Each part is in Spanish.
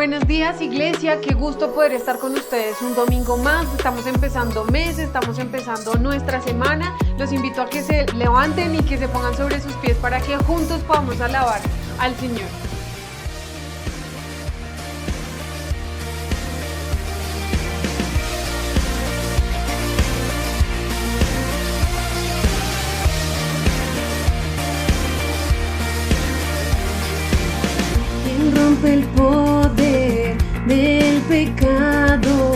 Buenos días, iglesia, qué gusto poder estar con ustedes un domingo más. Estamos empezando mes, estamos empezando nuestra semana. Los invito a que se levanten y que se pongan sobre sus pies para que juntos podamos alabar al Señor. Quien rompe el poder del pecado,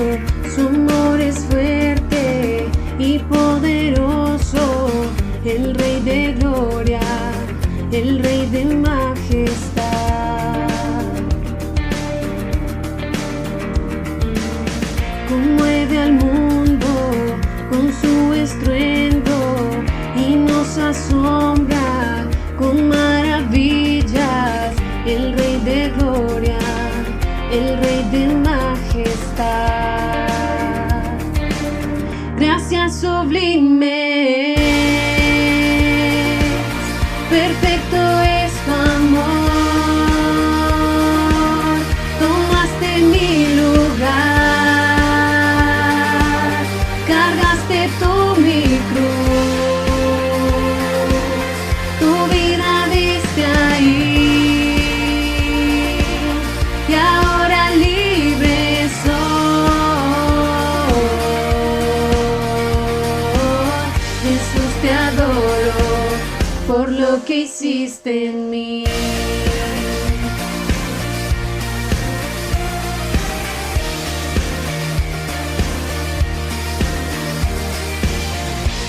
su amor es fuerte y poderoso, el Rey de gloria, el Rey de majestad. Conmueve al mundo con su estruendo y nos asombra con maravillas, el Rey de gloria, el Rey de majestad. Gracias sublimes, perfecto es tu amor. Tomaste mi lugar, cargaste tú mi cruz, tu vida diste ahí. Y ahora libre soy. Jesús, te adoro por lo que hiciste en mí.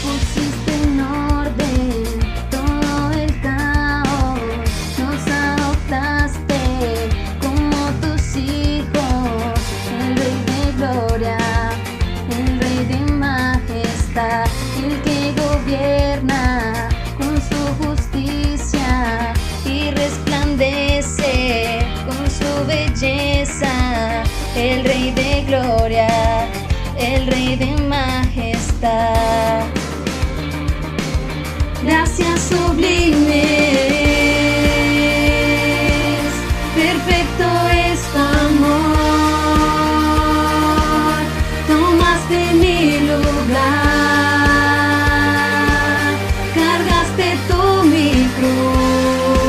Pusiste en orden todo el caos, nos adoptaste como tus hijos, el Rey de gloria, el Rey de majestad, el que gobierna con su justicia y resplandece con su belleza, el Rey de gloria, el Rey de majestad. Gracias sublimes, perfecto es tu amor. Tomaste mi lugar, cargaste tú mi cruz,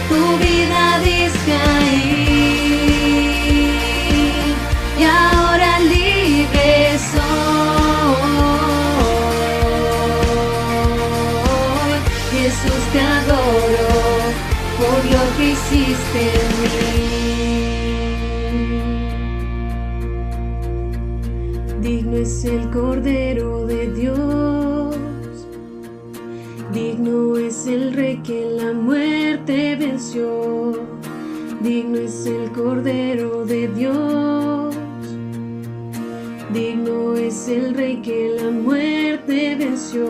tu vida diste ahí. Y ahora libre soy. Jesús, te adoro por lo que hiciste en mí. Digno es el Cordero de Dios, digno es el Rey que la muerte venció. Digno es el Cordero de Dios, digno es el Rey que la muerte venció.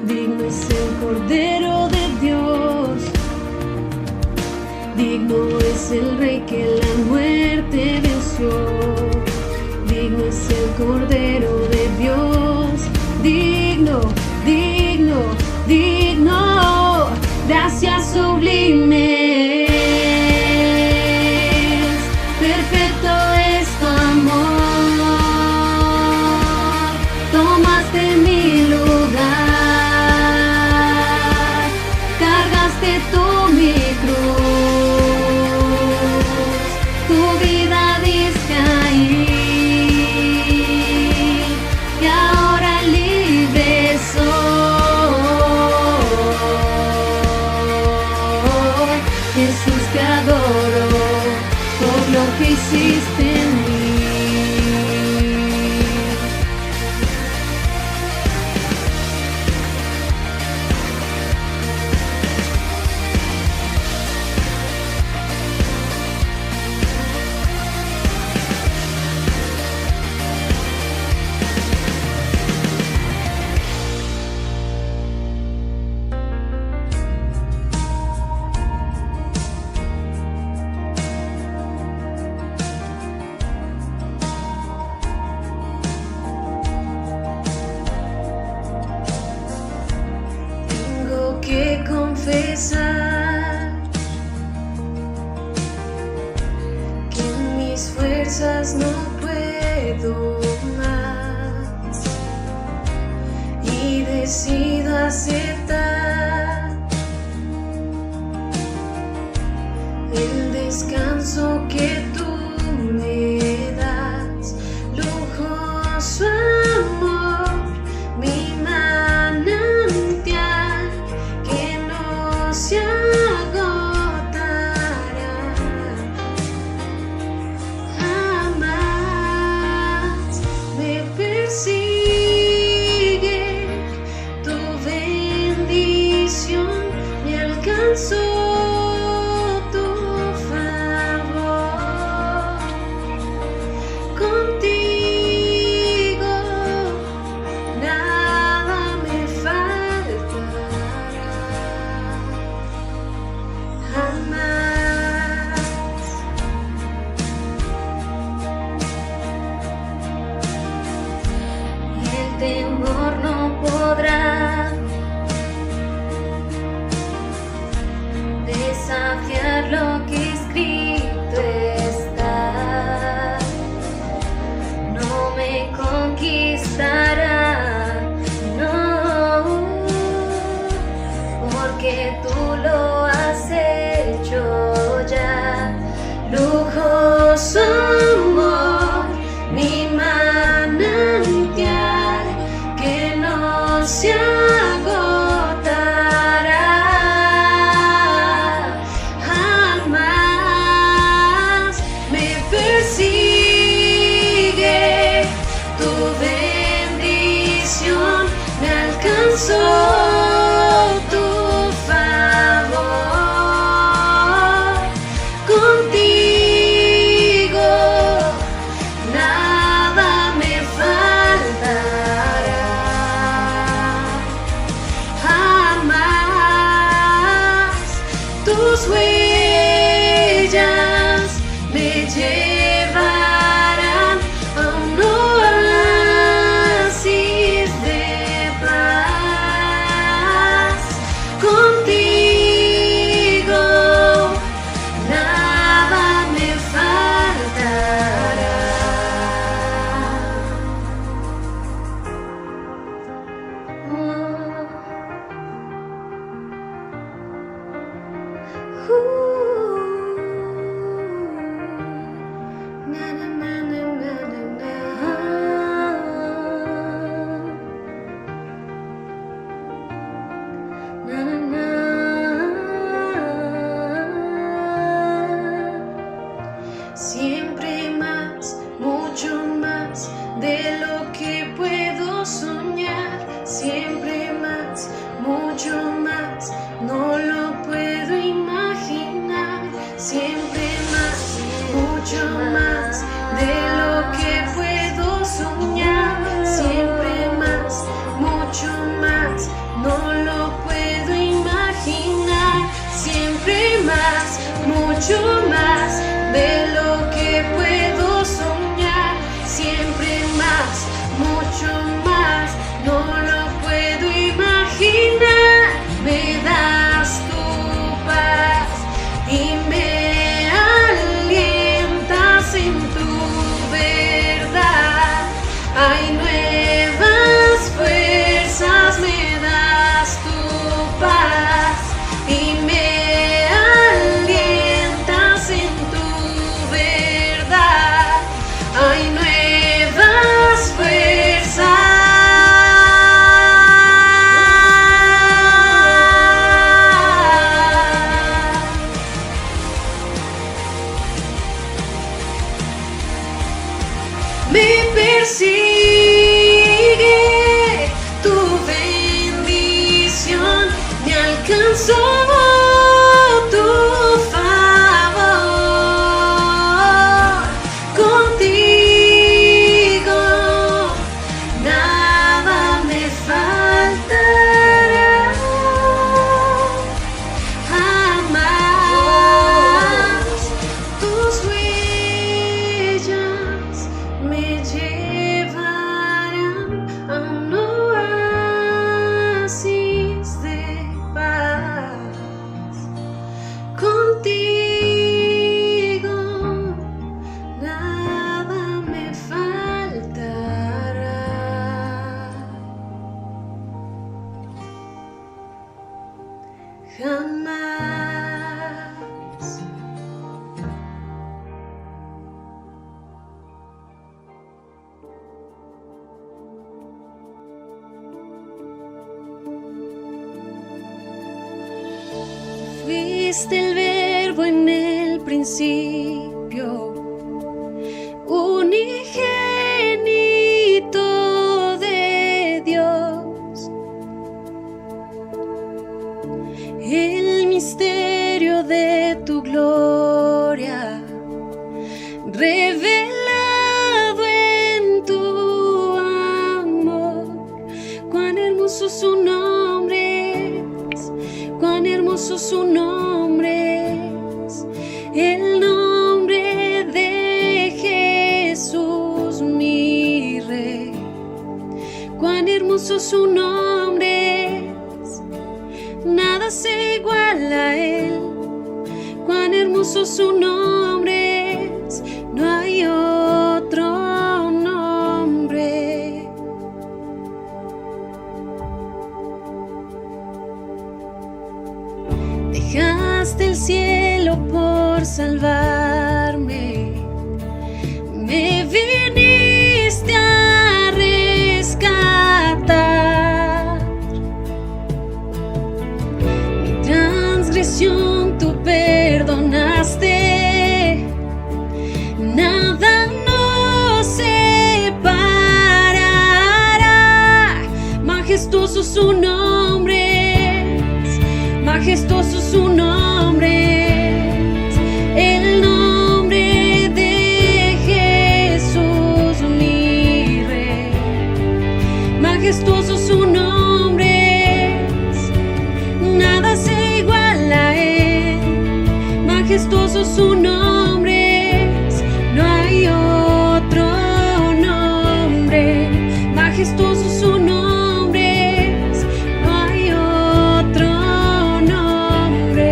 Digno es el Cordero de Dios, digno es el Rey que la muerte venció. Digno es el Cordero de Dios, digno, digno, digno. Gracias sublimes, perfecto es tu amor. Tomaste mi lugar, cargaste tú mi cruz, tu vida diste ahí. Y ahora libre soy. Jesús, te adoro por lo que hiciste en mí. confesar decido aceptar el descanso que tú me das, lujoso amor, mi manantial que no se agotará jamás. Me persigue tu bendición, me alcanzó tu favor. Contigo nada me faltará jamás. Y el temor no podrá desafiar lo que escrito está. No me conquistará, no, porque tú lo has hecho ya. Lujoso amor, mi manantial que no se agotará jamás. Me persigue tu bendición, me alcanzó tu favor. Contigo nada me faltará jamás. Tus huellas me llevarán a un oasis de paz. Contigo nada me faltará. Na, na, na, na, na, na, na. Na, na, na. Siempre más, mucho más de lo que puedo soñar. Siempre más, mucho más, no lo puedo imaginar. Siempre más, mucho más de lo que puedo soñar. Siempre más, mucho más, no lo puedo imaginar. Siempre más, mucho más de lo que puedo soñar. Siempre más, mucho más, no lo puedo imaginar. Me das tu paz y me alientas en tu verdad. Hay nuevas fuerzas, me das tu paz y me alientas existe el verbo en el principio, unigénito de Dios, el misterio de tu gloria revelado en tu amor. Cuán hermoso su nombre es, cuán hermoso su nombre es, el nombre de Jesús mi Rey. Cuán hermoso su nombre es, nada se iguala a él. Cuán hermoso su nombre es, no hay otro nombre. Dejaste el cielo por salvarme, me viniste a rescatar. Mi transgresión tú perdonaste, nada nos separará. Majestuoso su nombre es, majestuoso su nombre es, el nombre de Jesús mi Rey. Majestuoso su nombre es, nada se iguala a él. Majestuoso su nombre es, no hay otro nombre. Majestuoso su nombre es, no hay otro nombre.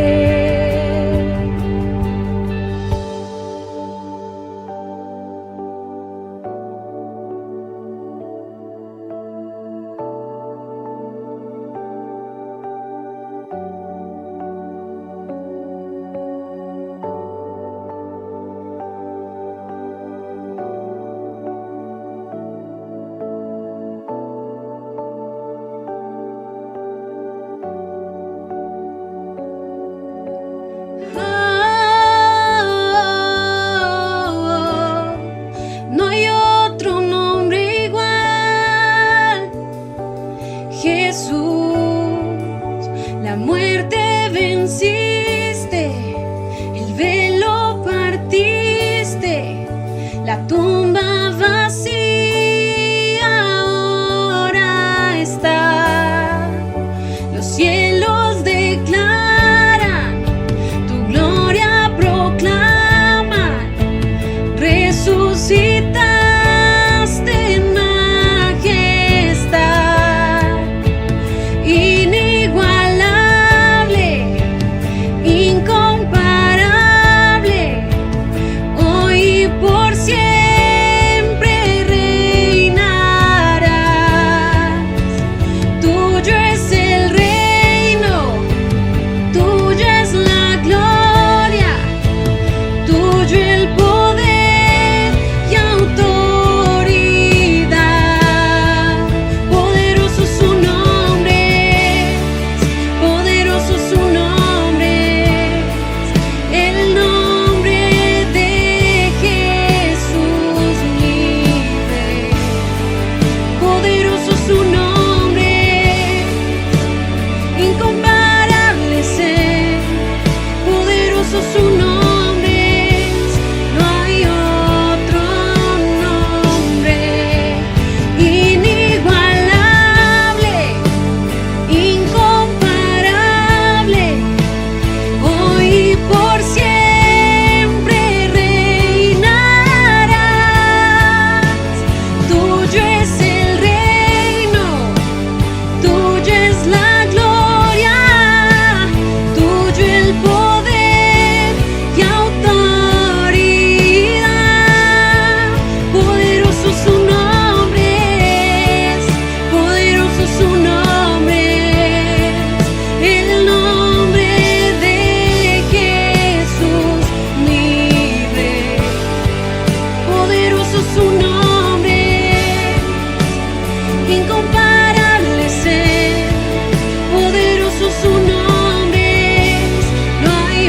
No hay otro nombre igual. Jesús, la muerte venciste, el velo partiste, la tumba vacía ahora está. Los cielos declaran, tu gloria proclaman, resucitaste en majestad, inigualable, incomparable, hoy y por siempre reinarás. Tuyo es el reino, tuya es la gloria, tuyo el poder y autoridad. Poderoso su nombre, poderoso su nombre, el nombre de Jesús mi Rey. Poderoso su nombre, incomparable es él. Poderoso su nombre, no hay otro nombre. Inigualable, incomparable, hoy y por siempre reinarás. Tuyo es el reino, tuya es la gloria, tuyo el poder y autoridad. Poderoso su nombre es, poderoso su nombre es, el nombre de Jesús mi Rey. Poderoso su nombre, incomparable es él. Poderoso su nombre, no hay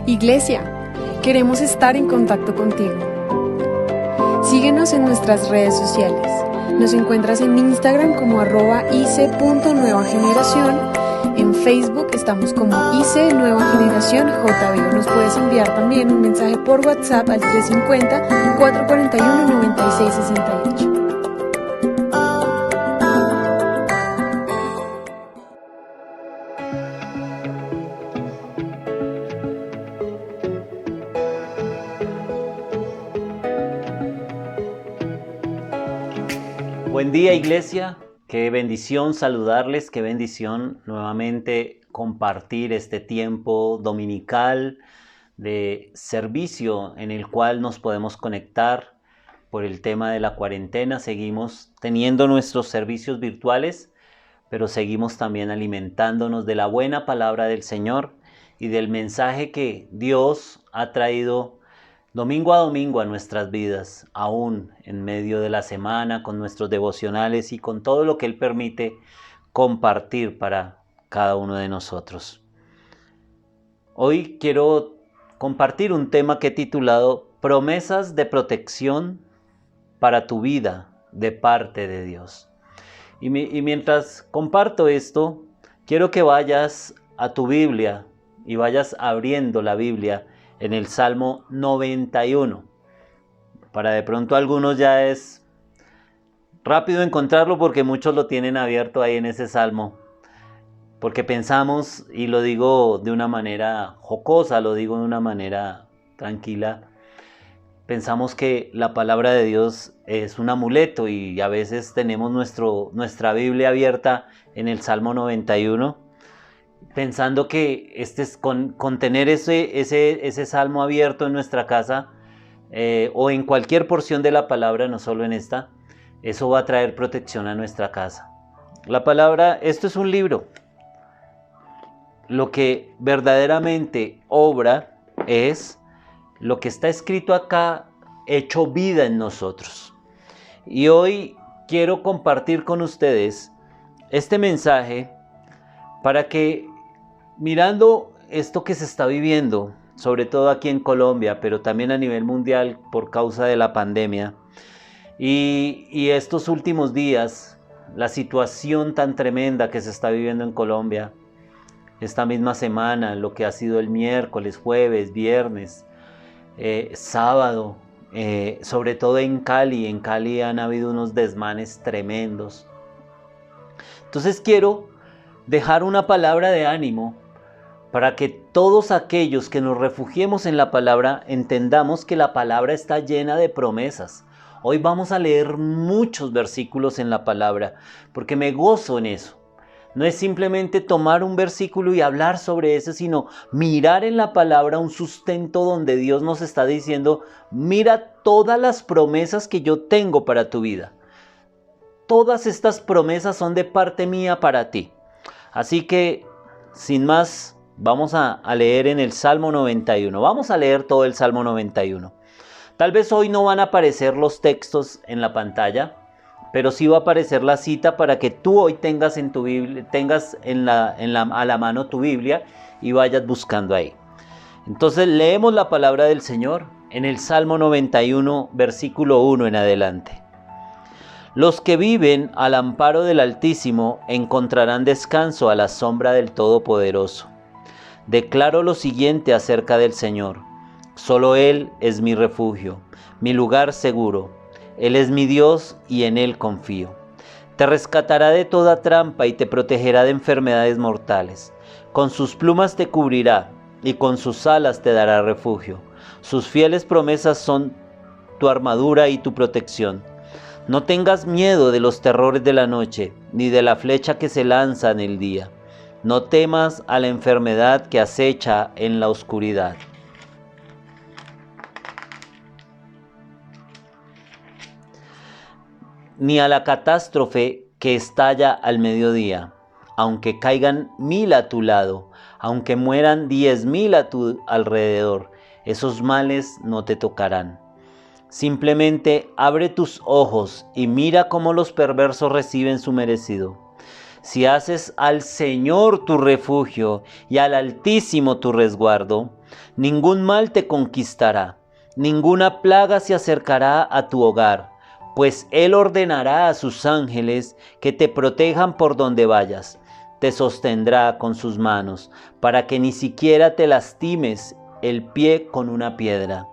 Iglesia, queremos estar en contacto contigo. Síguenos en nuestras redes sociales. Nos encuentras en Instagram como @ice.nuevageneración. En Facebook estamos como ICE Nueva Generación JB. Nos puedes enviar también un mensaje por WhatsApp al 350-441-9668. Buen día, iglesia, qué bendición saludarles, qué bendición nuevamente compartir este tiempo dominical de servicio en el cual nos podemos conectar por el tema de la cuarentena. Seguimos teniendo nuestros servicios virtuales, pero seguimos también alimentándonos de la buena palabra del Señor y del mensaje que Dios ha traído domingo a domingo a nuestras vidas, aún en medio de la semana, con nuestros devocionales y con todo lo que Él permite compartir para cada uno de nosotros. Hoy quiero compartir un tema que he titulado Promesas de protección para tu vida de parte de Dios. Y mientras comparto esto, quiero que vayas a tu Biblia y vayas abriendo la Biblia en el Salmo 91. Para de pronto algunos ya es rápido encontrarlo porque muchos lo tienen abierto ahí en ese Salmo. Porque pensamos, y lo digo de una manera jocosa, lo digo de una manera tranquila, pensamos que la palabra de Dios es un amuleto y a veces tenemos nuestra Biblia abierta en el Salmo 91. Pensando que con tener ese salmo abierto en nuestra casa o en cualquier porción de la palabra, no solo en esta, eso va a traer protección a nuestra casa. La palabra, esto es un libro. Lo que verdaderamente obra es lo que está escrito acá, hecho vida en nosotros. Y hoy quiero compartir con ustedes este mensaje para que, mirando esto que se está viviendo, sobre todo aquí en Colombia, pero también a nivel mundial por causa de la pandemia, y estos últimos días, la situación tan tremenda que se está viviendo en Colombia, esta misma semana, lo que ha sido el miércoles, jueves, viernes, sábado, sobre todo en Cali han habido unos desmanes tremendos. Entonces quiero dejar una palabra de ánimo para que todos aquellos que nos refugiemos en la palabra entendamos que la palabra está llena de promesas. Hoy vamos a leer muchos versículos en la palabra porque me gozo en eso. No es simplemente tomar un versículo y hablar sobre ese, sino mirar en la palabra un sustento donde Dios nos está diciendo: mira todas las promesas que yo tengo para tu vida. Todas estas promesas son de parte mía para ti. Así que, sin más, vamos a leer en el Salmo 91. Vamos a leer todo el Salmo 91. Tal vez hoy no van a aparecer los textos en la pantalla, pero sí va a aparecer la cita para que tú hoy tengas en tu Biblia, a la mano tu Biblia y vayas buscando ahí. Entonces leemos la palabra del Señor en el Salmo 91, versículo 1 en adelante. Los que viven al amparo del Altísimo encontrarán descanso a la sombra del Todopoderoso. Declaro lo siguiente acerca del Señor: solo Él es mi refugio, mi lugar seguro. Él es mi Dios y en Él confío. Te rescatará de toda trampa y te protegerá de enfermedades mortales. Con sus plumas te cubrirá y con sus alas te dará refugio. Sus fieles promesas son tu armadura y tu protección. No tengas miedo de los terrores de la noche, ni de la flecha que se lanza en el día. No temas a la enfermedad que acecha en la oscuridad. Ni a la catástrofe que estalla al mediodía. Aunque caigan 1000 a tu lado, aunque mueran 10,000 a tu alrededor, esos males no te tocarán. Simplemente abre tus ojos y mira cómo los perversos reciben su merecido. Si haces al Señor tu refugio y al Altísimo tu resguardo, ningún mal te conquistará, ninguna plaga se acercará a tu hogar, pues Él ordenará a sus ángeles que te protejan por donde vayas. Te sostendrá con sus manos, para que ni siquiera te lastimes el pie con una piedra.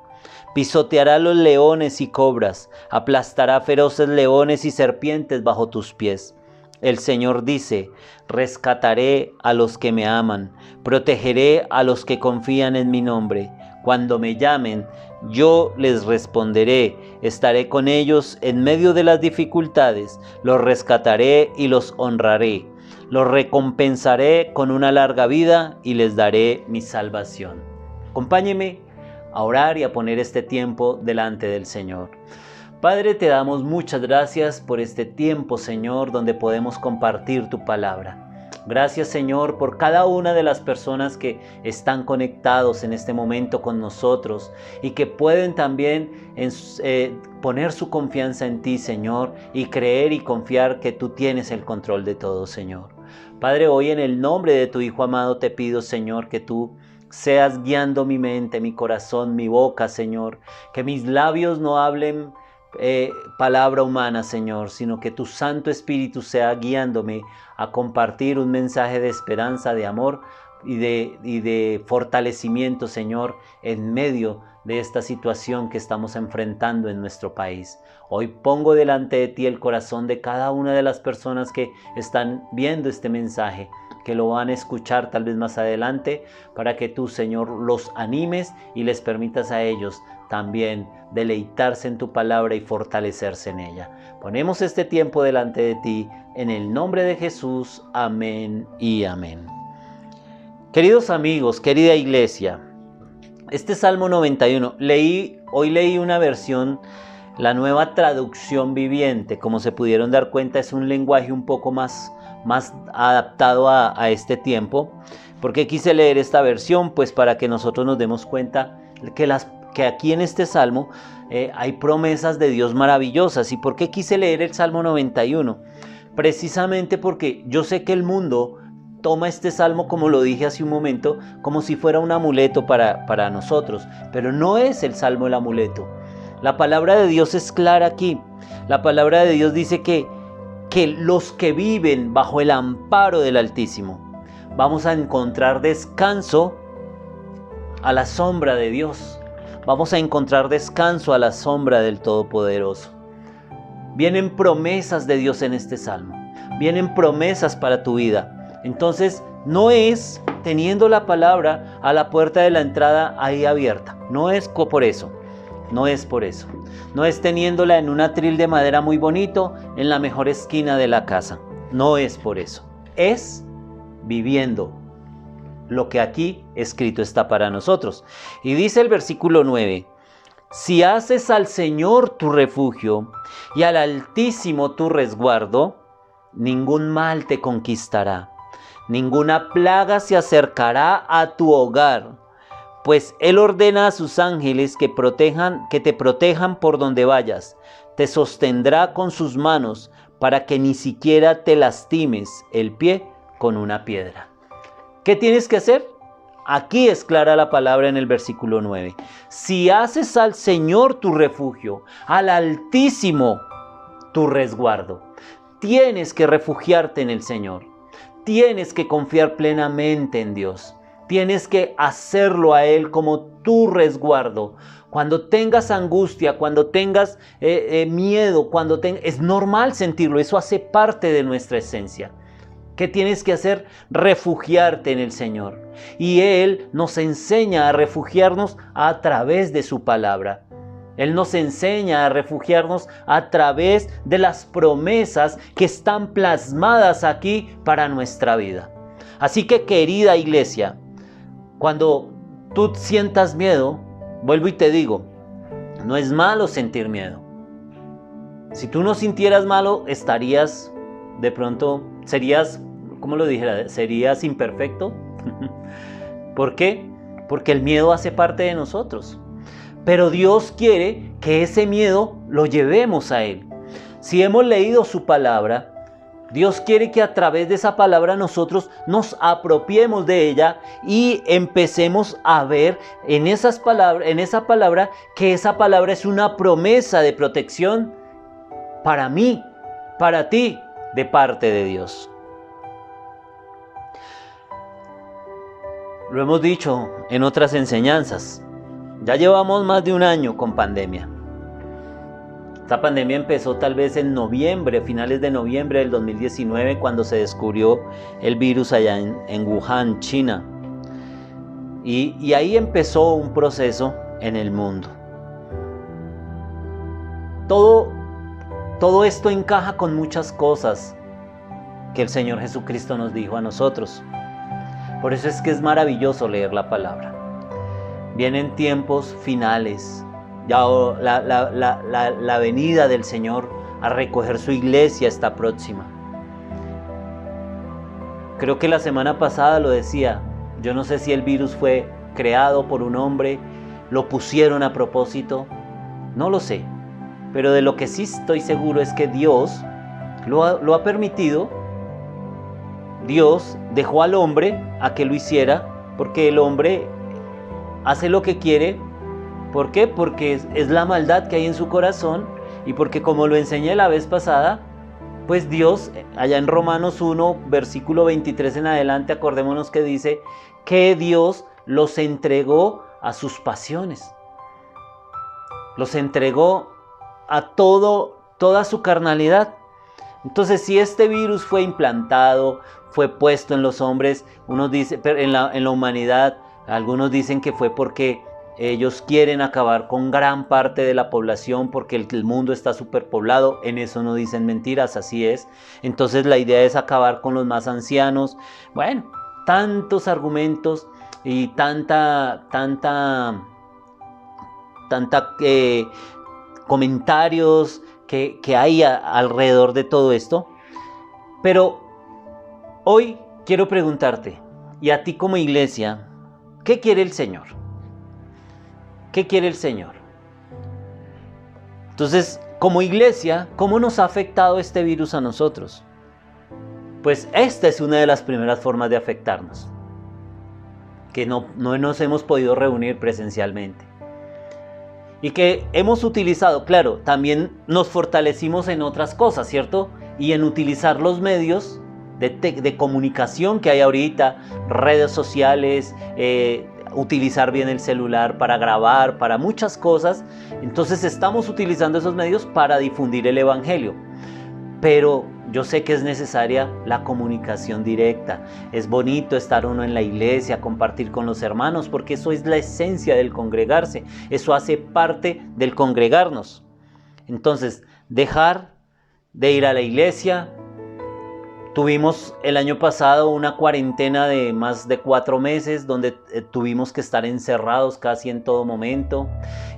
Pisoteará los leones y cobras, aplastará feroces leones y serpientes bajo tus pies. El Señor dice: rescataré a los que me aman, protegeré a los que confían en mi nombre. Cuando me llamen, yo les responderé, estaré con ellos en medio de las dificultades, los rescataré y los honraré. Los recompensaré con una larga vida y les daré mi salvación. Acompáñeme a orar y a poner este tiempo delante del Señor. Padre, te damos muchas gracias por este tiempo, Señor, donde podemos compartir tu palabra. Gracias, Señor, por cada una de las personas que están conectados en este momento con nosotros y que pueden también poner su confianza en ti, Señor, y creer y confiar que tú tienes el control de todo, Señor. Padre, hoy en el nombre de tu Hijo amado te pido, Señor, que tú seas guiando mi mente, mi corazón, mi boca, Señor. Que mis labios no hablen palabra humana, Señor, sino que tu Santo Espíritu sea guiándome a compartir un mensaje de esperanza, de amor y de fortalecimiento, Señor, en medio de esta situación que estamos enfrentando en nuestro país. Hoy pongo delante de ti el corazón de cada una de las personas que están viendo este mensaje, que lo van a escuchar tal vez más adelante, para que tú, Señor, los animes y les permitas a ellos también deleitarse en tu palabra y fortalecerse en ella. Ponemos este tiempo delante de ti, en el nombre de Jesús. Amén y amén. Queridos amigos, querida iglesia, este Salmo 91, hoy leí una versión, la Nueva Traducción Viviente. Como se pudieron dar cuenta, es un lenguaje un poco más adaptado a este tiempo. ¿Por qué quise leer esta versión? Pues para que nosotros nos demos cuenta que aquí en este Salmo hay promesas de Dios maravillosas. ¿Y por qué quise leer el Salmo 91? Precisamente porque yo sé que el mundo toma este Salmo, como lo dije hace un momento, como si fuera un amuleto para nosotros. Pero no es el Salmo el amuleto. La palabra de Dios es clara aquí. La palabra de Dios dice que los que viven bajo el amparo del Altísimo vamos a encontrar descanso a la sombra de Dios. Vamos a encontrar descanso a la sombra del Todopoderoso. Vienen promesas de Dios en este Salmo. Vienen promesas para tu vida. Entonces, no es teniendo la palabra a la puerta de la entrada ahí abierta. No es por eso. No es por eso. No es teniéndola en un atril de madera muy bonito en la mejor esquina de la casa. No es por eso. Es viviendo lo que aquí escrito está para nosotros. Y dice el versículo 9: si haces al Señor tu refugio y al Altísimo tu resguardo, ningún mal te conquistará, ninguna plaga se acercará a tu hogar, pues Él ordena a sus ángeles que te protejan por donde vayas, te sostendrá con sus manos para que ni siquiera te lastimes el pie con una piedra. ¿Qué tienes que hacer? Aquí es clara la palabra en el versículo 9. Si haces al Señor tu refugio, al Altísimo tu resguardo, tienes que refugiarte en el Señor. Tienes que confiar plenamente en Dios. Tienes que hacerlo a Él como tu resguardo. Cuando tengas angustia, cuando tengas miedo, es normal sentirlo. Eso hace parte de nuestra esencia. ¿Qué tienes que hacer? Refugiarte en el Señor. Y Él nos enseña a refugiarnos a través de su palabra. Él nos enseña a refugiarnos a través de las promesas que están plasmadas aquí para nuestra vida. Así que, querida iglesia, cuando tú sientas miedo, vuelvo y te digo, no es malo sentir miedo. Si tú no sintieras malo, estarías, de pronto, serías, ¿cómo lo dijera? ¿Serías imperfecto? ¿Por qué? Porque el miedo hace parte de nosotros. Pero Dios quiere que ese miedo lo llevemos a Él. Si hemos leído su palabra, Dios quiere que a través de esa palabra nosotros nos apropiemos de ella y empecemos a ver en esa palabra que esa palabra es una promesa de protección para mí, para ti, de parte de Dios. Lo hemos dicho en otras enseñanzas. Ya llevamos más de un año con pandemia. Esta pandemia empezó tal vez en noviembre, finales de noviembre del 2019, cuando se descubrió el virus allá en Wuhan, China. Y ahí empezó un proceso en el mundo. Todo esto encaja con muchas cosas que el Señor Jesucristo nos dijo a nosotros. Por eso es que es maravilloso leer la palabra. Vienen tiempos finales. Ya la venida del Señor a recoger su iglesia está próxima. Creo que la semana pasada lo decía. Yo no sé si el virus fue creado por un hombre, lo pusieron a propósito. No lo sé. Pero de lo que sí estoy seguro es que Dios lo ha permitido. Dios dejó al hombre a que lo hiciera, porque el hombre hace lo que quiere. ¿Por qué? Porque es la maldad que hay en su corazón, y porque, como lo enseñé la vez pasada, pues Dios, allá en Romanos 1, versículo 23 en adelante, acordémonos que dice que Dios los entregó a sus pasiones. Los entregó a toda su carnalidad. Entonces, si este virus fue implantado, fue puesto en los hombres, unos dicen, en la humanidad, algunos dicen que fue porque ellos quieren acabar con gran parte de la población, porque el mundo está superpoblado. En eso no dicen mentiras, así es. Entonces la idea es acabar con los más ancianos. Bueno, tantos argumentos y tanta comentarios que hay alrededor de todo esto. Pero hoy quiero preguntarte, y a ti como iglesia, ¿qué quiere el Señor? ¿Qué quiere el Señor? Entonces, como iglesia, ¿cómo nos ha afectado este virus a nosotros? Pues esta es una de las primeras formas de afectarnos, que no nos hemos podido reunir presencialmente. Y que hemos utilizado, claro, también nos fortalecimos en otras cosas, ¿cierto? Y en utilizar los medios de comunicación que hay ahorita, redes sociales, utilizar bien el celular para grabar, para muchas cosas. Entonces estamos utilizando esos medios para difundir el evangelio. Pero yo sé que es necesaria la comunicación directa. Es bonito estar uno en la iglesia, compartir con los hermanos, porque eso es la esencia del congregarse. Eso hace parte del congregarnos. Entonces, dejar de ir a la iglesia. Tuvimos el año pasado una cuarentena de más de 4 meses donde tuvimos que estar encerrados casi en todo momento,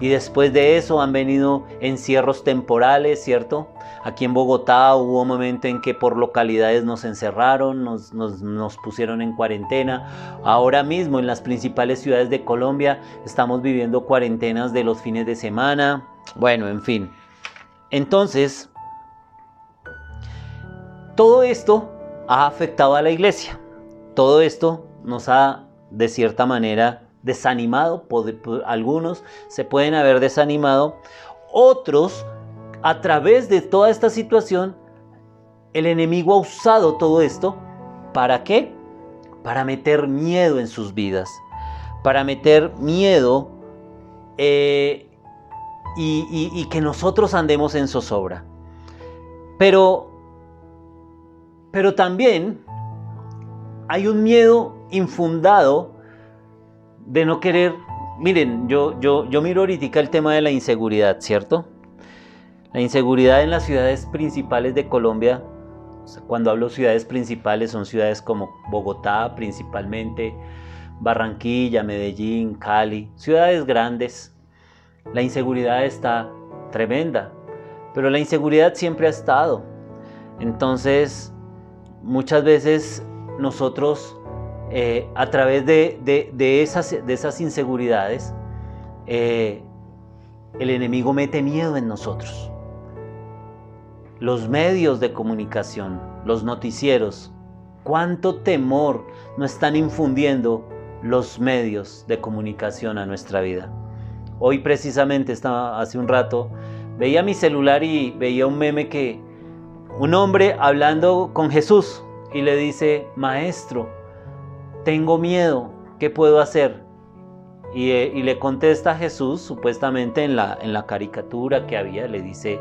y después de eso han venido encierros temporales, ¿cierto? Aquí en Bogotá hubo un momento en que por localidades nos encerraron, nos pusieron en cuarentena. Ahora mismo en las principales ciudades de Colombia estamos viviendo cuarentenas de los fines de semana. Bueno, en fin. Entonces, todo esto ha afectado a la iglesia. Todo esto nos ha, de cierta manera, desanimado. Algunos se pueden haber desanimado. Otros, a través de toda esta situación, el enemigo ha usado todo esto. ¿Para qué? Para meter miedo en sus vidas. Para meter miedo y que nosotros andemos en zozobra. Pero también hay un miedo infundado de no querer. Miren, yo miro ahorita el tema de la inseguridad, ¿cierto? La inseguridad en las ciudades principales de Colombia. Cuando hablo ciudades principales, son ciudades como Bogotá principalmente, Barranquilla, Medellín, Cali, ciudades grandes. La inseguridad está tremenda, pero la inseguridad siempre ha estado. Entonces, muchas veces nosotros, a través de esas inseguridades, el enemigo mete miedo en nosotros. Los medios de comunicación, los noticieros, cuánto temor nos están infundiendo los medios de comunicación a nuestra vida. Hoy precisamente, hace un rato, veía mi celular y veía un meme que un hombre hablando con Jesús y le dice: Maestro, tengo miedo, ¿qué puedo hacer? Y le contesta a Jesús, supuestamente en la caricatura que había, le dice: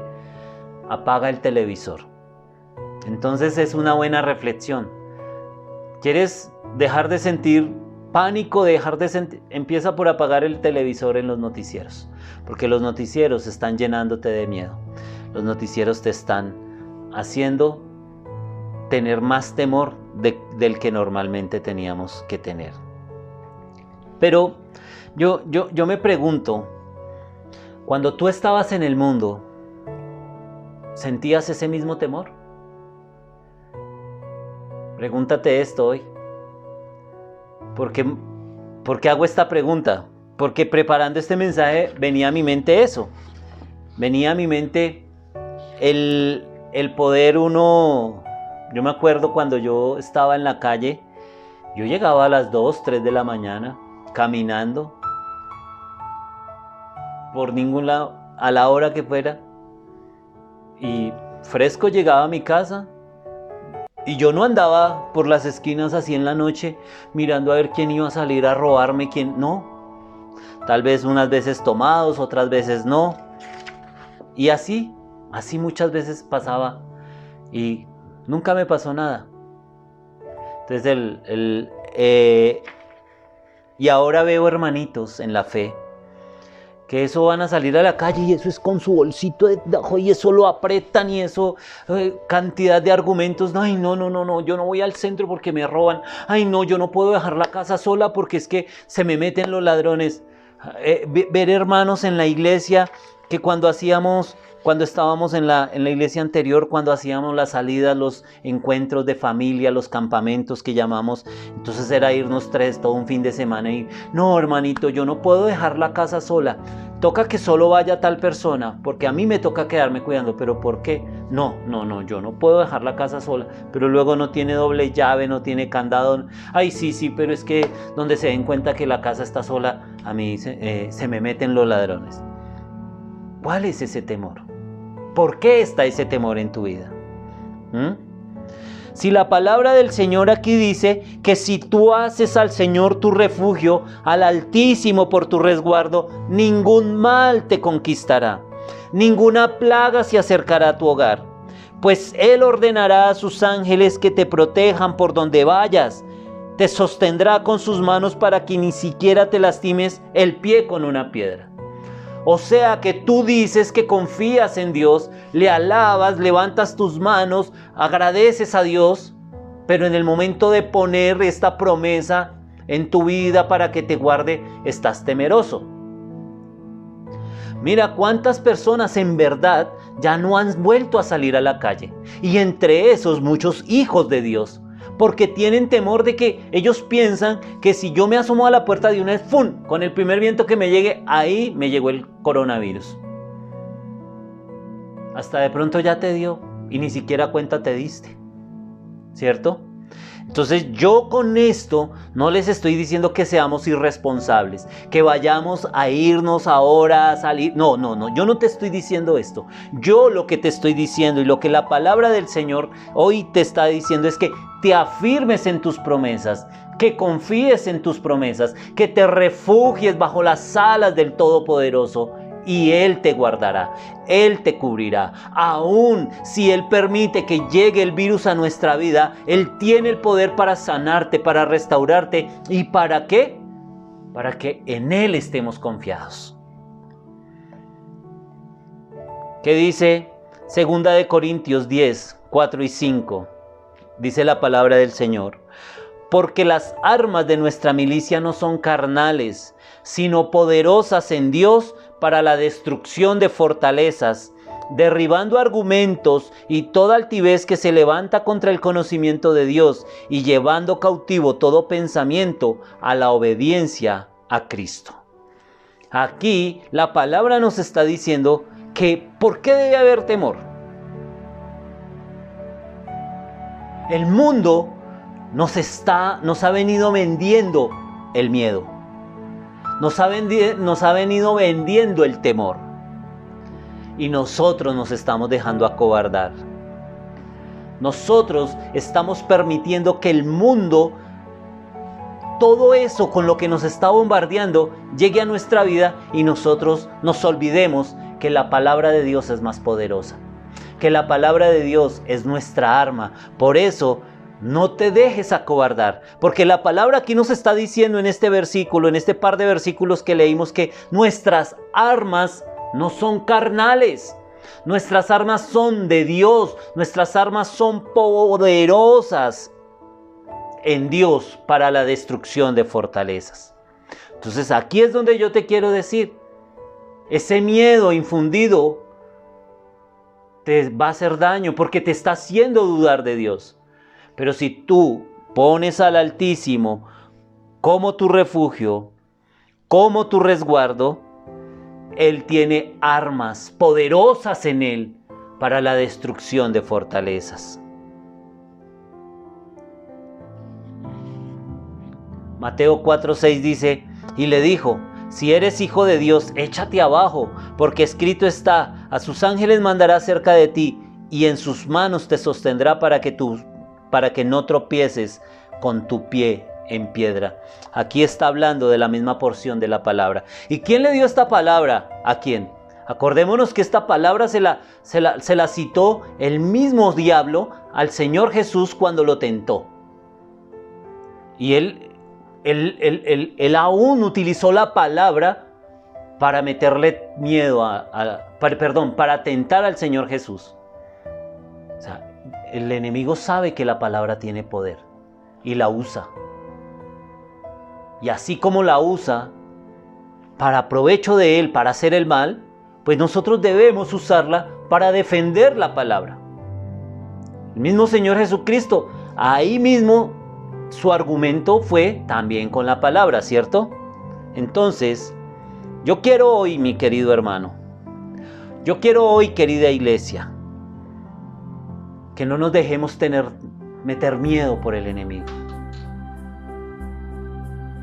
apaga el televisor. Entonces es una buena reflexión. ¿Quieres dejar de sentir pánico, empieza por apagar el televisor en los noticieros? Porque los noticieros están llenándote de miedo. Los noticieros te están haciendo tener más temor del que normalmente teníamos que tener. Pero yo me pregunto, cuando tú estabas en el mundo, ¿sentías ese mismo temor? Pregúntate esto hoy. ¿Por qué hago esta pregunta? Porque preparando este mensaje venía a mi mente eso. Venía a mi mente el poder uno... Yo me acuerdo cuando yo estaba en la calle, yo llegaba a las 2, 3 de la mañana caminando por ningún lado, a la hora que fuera, y fresco llegaba a mi casa. Y yo no andaba por las esquinas así en la noche mirando a ver quién iba a salir a robarme, quién no. Tal vez unas veces tomados, otras veces no. Y así muchas veces pasaba y nunca me pasó nada. Entonces y ahora veo hermanitos en la fe que eso van a salir a la calle y eso es con su bolsito de debajo y eso lo apretan y eso, cantidad de argumentos. Ay, no, yo no voy al centro porque me roban. Ay, no, yo no puedo dejar la casa sola porque es que se me meten los ladrones. Ver hermanos en la iglesia que cuando estábamos en la iglesia anterior, cuando hacíamos las salidas, los encuentros de familia, los campamentos que llamamos, entonces era irnos 3 todo un fin de semana y no, hermanito, yo no puedo dejar la casa sola, toca que solo vaya tal persona, porque a mí me toca quedarme cuidando. ¿Pero por qué? No, yo no puedo dejar la casa sola, pero luego no tiene doble llave, no tiene candado. Ay, sí, pero es que donde se den cuenta que la casa está sola, a mí se me meten los ladrones. ¿Cuál es ese temor? ¿Por qué está ese temor en tu vida? Si la palabra del Señor aquí dice que si tú haces al Señor tu refugio, al Altísimo por tu resguardo, ningún mal te conquistará, ninguna plaga se acercará a tu hogar, pues Él ordenará a sus ángeles que te protejan por donde vayas, te sostendrá con sus manos para que ni siquiera te lastimes el pie con una piedra. O sea que tú dices que confías en Dios, le alabas, levantas tus manos, agradeces a Dios, pero en el momento de poner esta promesa en tu vida para que te guarde, estás temeroso. Mira cuántas personas en verdad ya no han vuelto a salir a la calle, y entre esos muchos hijos de Dios, porque tienen temor de que ellos piensan que si yo me asomo a la puerta de una vez, ¡fum!, con el primer viento que me llegue, ahí me llegó el coronavirus. Hasta de pronto ya te dio y ni siquiera cuenta te diste, ¿cierto? Entonces yo con esto no les estoy diciendo que seamos irresponsables, que vayamos a irnos ahora a salir. No, yo no te estoy diciendo esto. Yo lo que te estoy diciendo y lo que la palabra del Señor hoy te está diciendo es que te afirmes en tus promesas, que confíes en tus promesas, que te refugies bajo las alas del Todopoderoso. Y Él te guardará, Él te cubrirá. Aún si Él permite que llegue el virus a nuestra vida, Él tiene el poder para sanarte, para restaurarte. ¿Y para qué? Para que en Él estemos confiados. ¿Qué dice 2 de Corintios 10, 4 y 5? Dice la palabra del Señor: porque las armas de nuestra milicia no son carnales, sino poderosas en Dios para la destrucción de fortalezas, derribando argumentos y toda altivez que se levanta contra el conocimiento de Dios y llevando cautivo todo pensamiento a la obediencia a Cristo. Aquí la palabra nos está diciendo que ¿por qué debe haber temor? El mundo nos ha venido vendiendo el miedo. Nos ha venido vendiendo el temor. Y nosotros nos estamos dejando acobardar. Nosotros estamos permitiendo que el mundo, todo eso con lo que nos está bombardeando, llegue a nuestra vida y nosotros nos olvidemos que la palabra de Dios es más poderosa, que la palabra de Dios es nuestra arma. Por eso, no te dejes acobardar, porque la palabra aquí nos está diciendo en este versículo, en este par de versículos que leímos, que nuestras armas no son carnales. Nuestras armas son de Dios, nuestras armas son poderosas en Dios para la destrucción de fortalezas. Entonces aquí es donde yo te quiero decir, ese miedo infundido te va a hacer daño porque te está haciendo dudar de Dios. Pero si tú pones al Altísimo como tu refugio, como tu resguardo, Él tiene armas poderosas en Él para la destrucción de fortalezas. Mateo 4:6 dice, y le dijo, si eres hijo de Dios, échate abajo, porque escrito está, a sus ángeles mandará cerca de ti, y en sus manos te sostendrá para que no tropieces con tu pie en piedra. Aquí está hablando de la misma porción de la palabra. ¿Y quién le dio esta palabra? ¿A quién? Acordémonos que esta palabra se la citó el mismo diablo al Señor Jesús cuando lo tentó. Y él aún utilizó la palabra para meterle miedo para tentar al Señor Jesús. O sea, el enemigo sabe que la palabra tiene poder y la usa. Y así como la usa para provecho de él, para hacer el mal, pues nosotros debemos usarla para defender la palabra. El mismo Señor Jesucristo, ahí mismo su argumento fue también con la palabra, ¿cierto? Entonces, yo quiero hoy, mi querido hermano, yo quiero hoy, querida iglesia, que no nos dejemos meter miedo por el enemigo.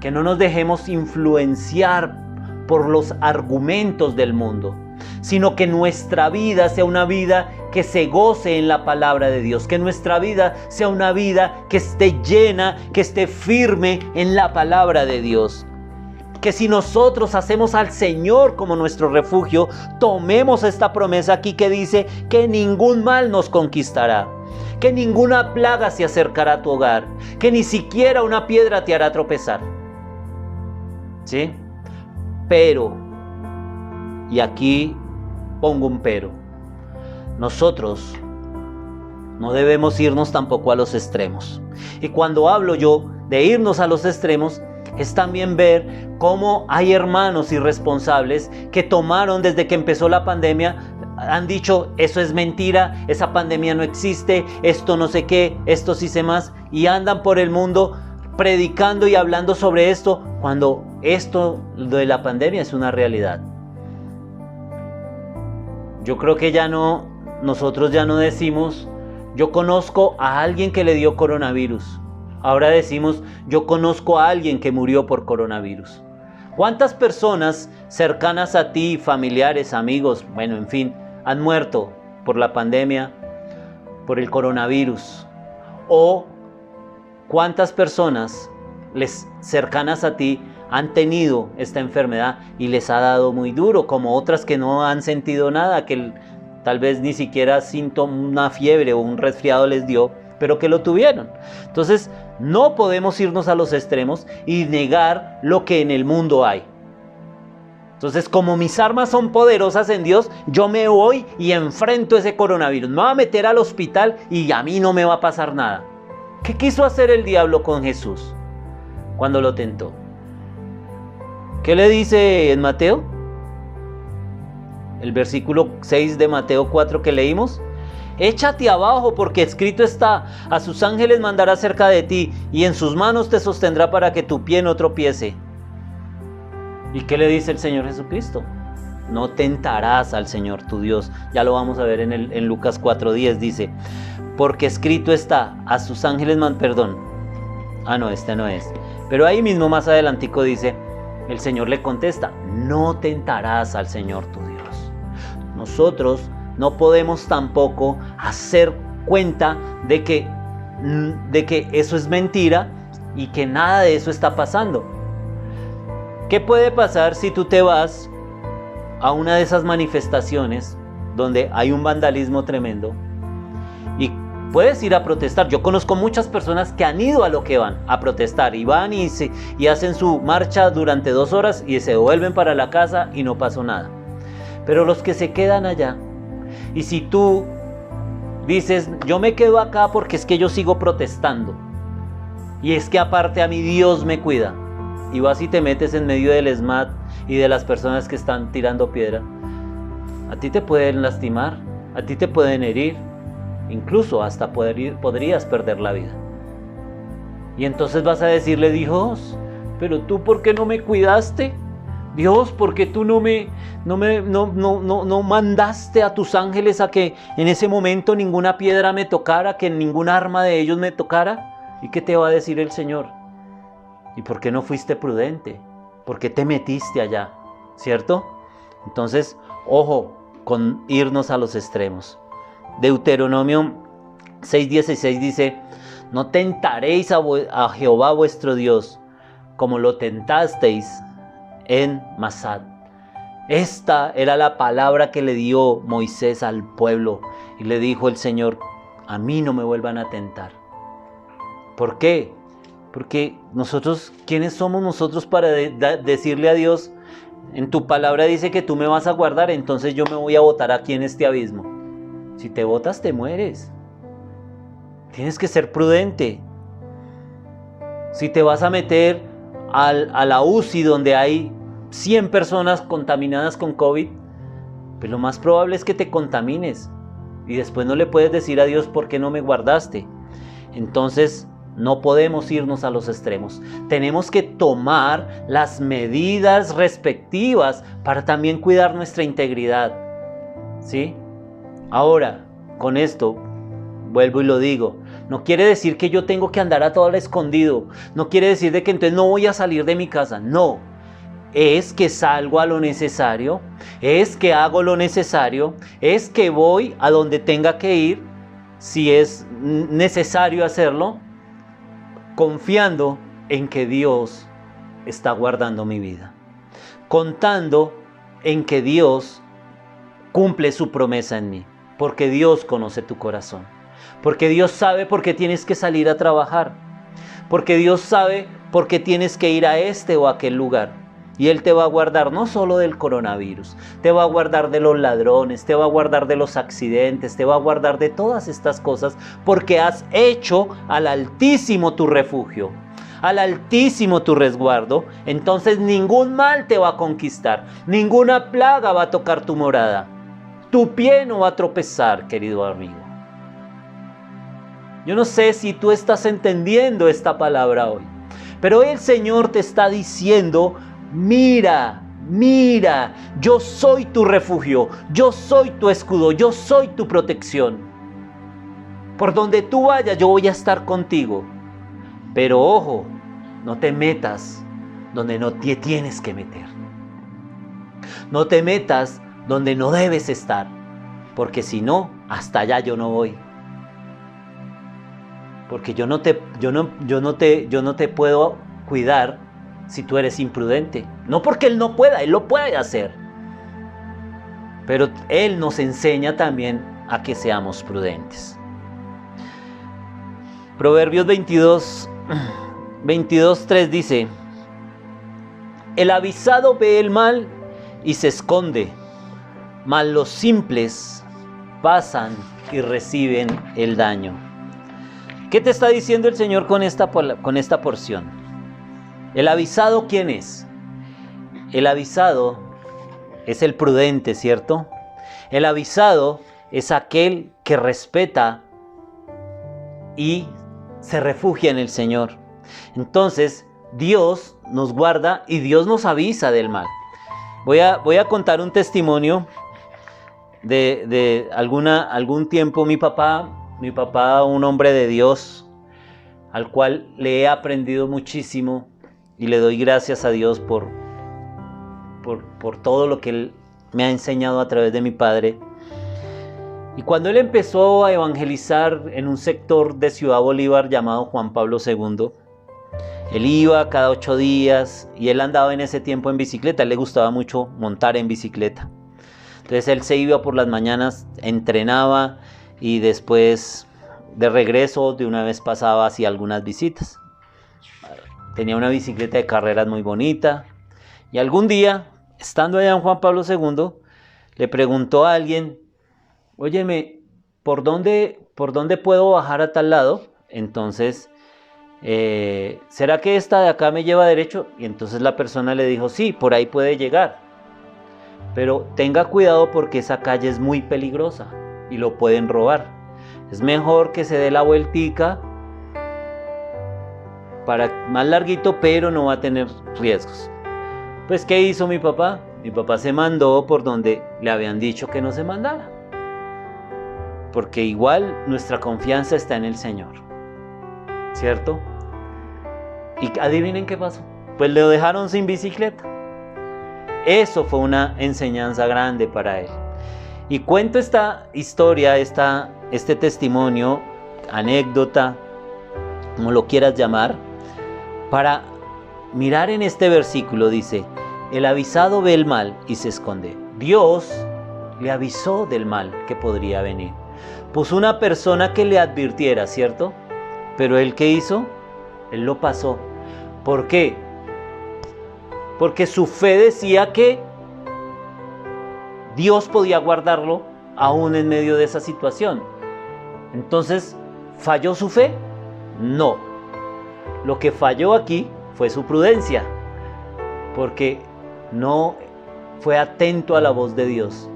Que no nos dejemos influenciar por los argumentos del mundo, sino que nuestra vida sea una vida que se goce en la palabra de Dios, que nuestra vida sea una vida que esté llena, que esté firme en la palabra de Dios. Que si nosotros hacemos al Señor como nuestro refugio, tomemos esta promesa aquí que dice que ningún mal nos conquistará, que ninguna plaga se acercará a tu hogar, que ni siquiera una piedra te hará tropezar. ¿Sí? Pero, y aquí pongo un pero, nosotros no debemos irnos tampoco a los extremos. Y cuando hablo yo de irnos a los extremos, es también ver cómo hay hermanos irresponsables que tomaron desde que empezó la pandemia, han dicho, eso es mentira, esa pandemia no existe, esto no sé qué, esto sí sé más, y andan por el mundo predicando y hablando sobre esto, cuando esto de la pandemia es una realidad. Yo creo que nosotros ya no decimos, yo conozco a alguien que le dio coronavirus. Ahora decimos, yo conozco a alguien que murió por coronavirus. ¿Cuántas personas cercanas a ti, familiares, amigos, bueno, en fin, han muerto por la pandemia, por el coronavirus? ¿O cuántas personas cercanas a ti han tenido esta enfermedad y les ha dado muy duro, como otras que no han sentido nada, que tal vez ni siquiera una fiebre o un resfriado les dio, pero que lo tuvieron? Entonces, no podemos irnos a los extremos y negar lo que en el mundo hay. Entonces, como mis armas son poderosas en Dios, yo me voy y enfrento ese coronavirus. Me voy a meter al hospital y a mí no me va a pasar nada. ¿Qué quiso hacer el diablo con Jesús cuando lo tentó? ¿Qué le dice en Mateo? El versículo 6 de Mateo 4 que leímos. Échate abajo, porque escrito está, a sus ángeles mandará cerca de ti, y en sus manos te sostendrá para que tu pie no tropiece. ¿Y qué le dice el Señor Jesucristo? No tentarás al Señor tu Dios. Ya lo vamos a ver en Lucas 4:10, dice, porque escrito está, a sus ángeles no, este no es. Pero ahí mismo más adelantico dice, el Señor le contesta, no tentarás al Señor tu Dios. Nosotros no podemos tampoco hacer cuenta de que eso es mentira y que nada de eso está pasando. ¿Qué puede pasar si tú te vas a una de esas manifestaciones donde hay un vandalismo tremendo y puedes ir a protestar? Yo conozco muchas personas que han ido a lo que van a protestar y van y hacen su marcha durante 2 horas y se vuelven para la casa y no pasó nada. Pero los que se quedan allá, y si tú dices, yo me quedo acá porque es que yo sigo protestando y es que aparte a mí Dios me cuida, y vas y te metes en medio del ESMAD y de las personas que están tirando piedra, a ti te pueden lastimar, a ti te pueden herir, incluso hasta podrías perder la vida. Y entonces vas a decirle, Dios, pero tú ¿por qué no me cuidaste? Dios, ¿por qué tú no mandaste a tus ángeles a que en ese momento ninguna piedra me tocara, que ningún arma de ellos me tocara? ¿Y qué te va a decir el Señor? ¿Y por qué no fuiste prudente? ¿Por qué te metiste allá? ¿Cierto? Entonces, ojo con irnos a los extremos. Deuteronomio 6:16 dice, no tentaréis a Jehová vuestro Dios como lo tentasteis en Masad. Esta era la palabra que le dio Moisés al pueblo y le dijo el Señor, a mí no me vuelvan a tentar. ¿Por qué? Porque nosotros, ¿quiénes somos nosotros para decirle a Dios, en tu palabra dice que tú me vas a guardar, entonces yo me voy a botar aquí en este abismo? Si te botas te mueres. Tienes que ser prudente. Si te vas a meter a la UCI donde hay 100 personas contaminadas con COVID, pues lo más probable es que te contamines y después no le puedes decir a Dios por qué no me guardaste. Entonces no podemos irnos a los extremos. Tenemos que tomar las medidas respectivas para también cuidar nuestra integridad, ¿sí? Ahora, con esto, vuelvo y lo digo, no quiere decir que yo tengo que andar a todo al escondido, no quiere decir de que entonces no voy a salir de mi casa, no. Es que salgo a lo necesario, es que hago lo necesario, es que voy a donde tenga que ir, si es necesario hacerlo, confiando en que Dios está guardando mi vida, contando en que Dios cumple su promesa en mí, porque Dios conoce tu corazón, porque Dios sabe por qué tienes que salir a trabajar, porque Dios sabe por qué tienes que ir a este o aquel lugar. Y Él te va a guardar no solo del coronavirus, te va a guardar de los ladrones, te va a guardar de los accidentes, te va a guardar de todas estas cosas, porque has hecho al Altísimo tu refugio, al Altísimo tu resguardo. Entonces ningún mal te va a conquistar, ninguna plaga va a tocar tu morada, tu pie no va a tropezar, querido amigo. Yo no sé si tú estás entendiendo esta palabra hoy, pero el Señor te está diciendo, mira, yo soy tu refugio, yo soy tu escudo, yo soy tu protección. Por donde tú vayas, yo voy a estar contigo. Pero ojo, no te metas donde no te tienes que meter. No te metas donde no debes estar, porque si no, hasta allá yo no voy. Porque yo no te puedo cuidar si tú eres imprudente. No porque Él no pueda, Él lo puede hacer. Pero Él nos enseña también a que seamos prudentes. Proverbios 22:3 dice, el avisado ve el mal y se esconde, mas los simples pasan y reciben el daño. ¿Qué te está diciendo el Señor con esta porción? ¿El avisado quién es? El avisado es el prudente, ¿cierto? El avisado es aquel que respeta y se refugia en el Señor. Entonces, Dios nos guarda y Dios nos avisa del mal. Voy a contar un testimonio de algún tiempo. Mi papá mi papá, un hombre de Dios, al cual le he aprendido muchísimo y le doy gracias a Dios por todo lo que Él me ha enseñado a través de mi padre. Y cuando él empezó a evangelizar en un sector de Ciudad Bolívar llamado Juan Pablo II, él iba cada 8 días y él andaba en ese tiempo en bicicleta. A él le gustaba mucho montar en bicicleta. Entonces él se iba por las mañanas, entrenaba y después de regreso de una vez pasaba hacia algunas visitas. Tenía una bicicleta de carreras muy bonita y algún día, estando allá en Juan Pablo II, le preguntó a alguien: óyeme, ¿por dónde puedo bajar a tal lado? Entonces, ¿será que esta de acá me lleva derecho? Y entonces la persona le dijo: sí, por ahí puede llegar. Pero tenga cuidado porque esa calle es muy peligrosa y lo pueden robar. Es mejor que se dé la vueltica para más larguito, pero no va a tener riesgos. Pues, ¿qué hizo mi papá? Mi papá se mandó por donde le habían dicho que no se mandara. Porque igual nuestra confianza está en el Señor, ¿cierto? Y adivinen qué pasó. Pues le dejaron sin bicicleta. Eso fue una enseñanza grande para él. Y cuento esta historia, este testimonio, anécdota, como lo quieras llamar, para mirar en este versículo. Dice: el avisado ve el mal y se esconde. Dios le avisó del mal que podría venir. Puso una persona que le advirtiera, ¿cierto? Pero él, ¿qué hizo? Él lo pasó. ¿Por qué? Porque su fe decía que Dios podía guardarlo aún en medio de esa situación. Entonces, ¿falló su fe? No. Lo que falló aquí fue su prudencia, porque no fue atento a la voz de Dios,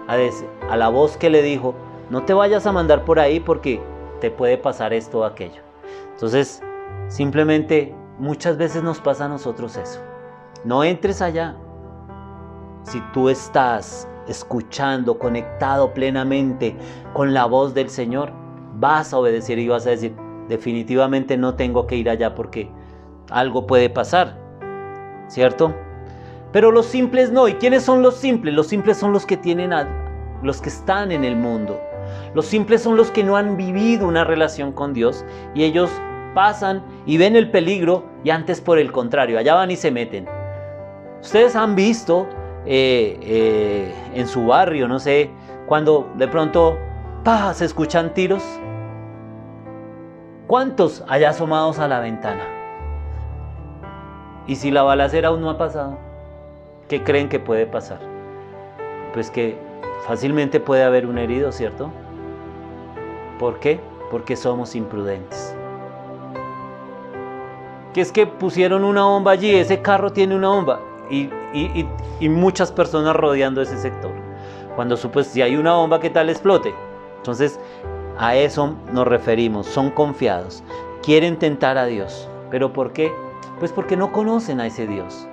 a la voz que le dijo: no te vayas a mandar por ahí porque te puede pasar esto o aquello. Entonces, simplemente muchas veces nos pasa a nosotros eso. No entres allá. Si tú estás escuchando, conectado plenamente con la voz del Señor, vas a obedecer y vas a decir: definitivamente no tengo que ir allá porque algo puede pasar, ¿cierto? Pero los simples no. ¿Y quiénes son los simples? Los simples son los que los que están en el mundo. Los simples son los que no han vivido una relación con Dios y ellos pasan y ven el peligro y antes, por el contrario, allá van y se meten. Ustedes han visto en su barrio, no sé, cuando de pronto se escuchan tiros. ¿Cuántos allá asomados a la ventana? Y si la balacera aún no ha pasado, ¿qué creen que puede pasar? Pues que fácilmente puede haber un herido, ¿cierto? ¿Por qué? Porque somos imprudentes. Que es que pusieron una bomba allí, ese carro tiene una bomba y muchas personas rodeando ese sector. Cuando si hay una bomba, ¿qué tal explote? Entonces, a eso nos referimos, son confiados, quieren tentar a Dios. ¿Pero por qué? Pues porque no conocen a ese Dios,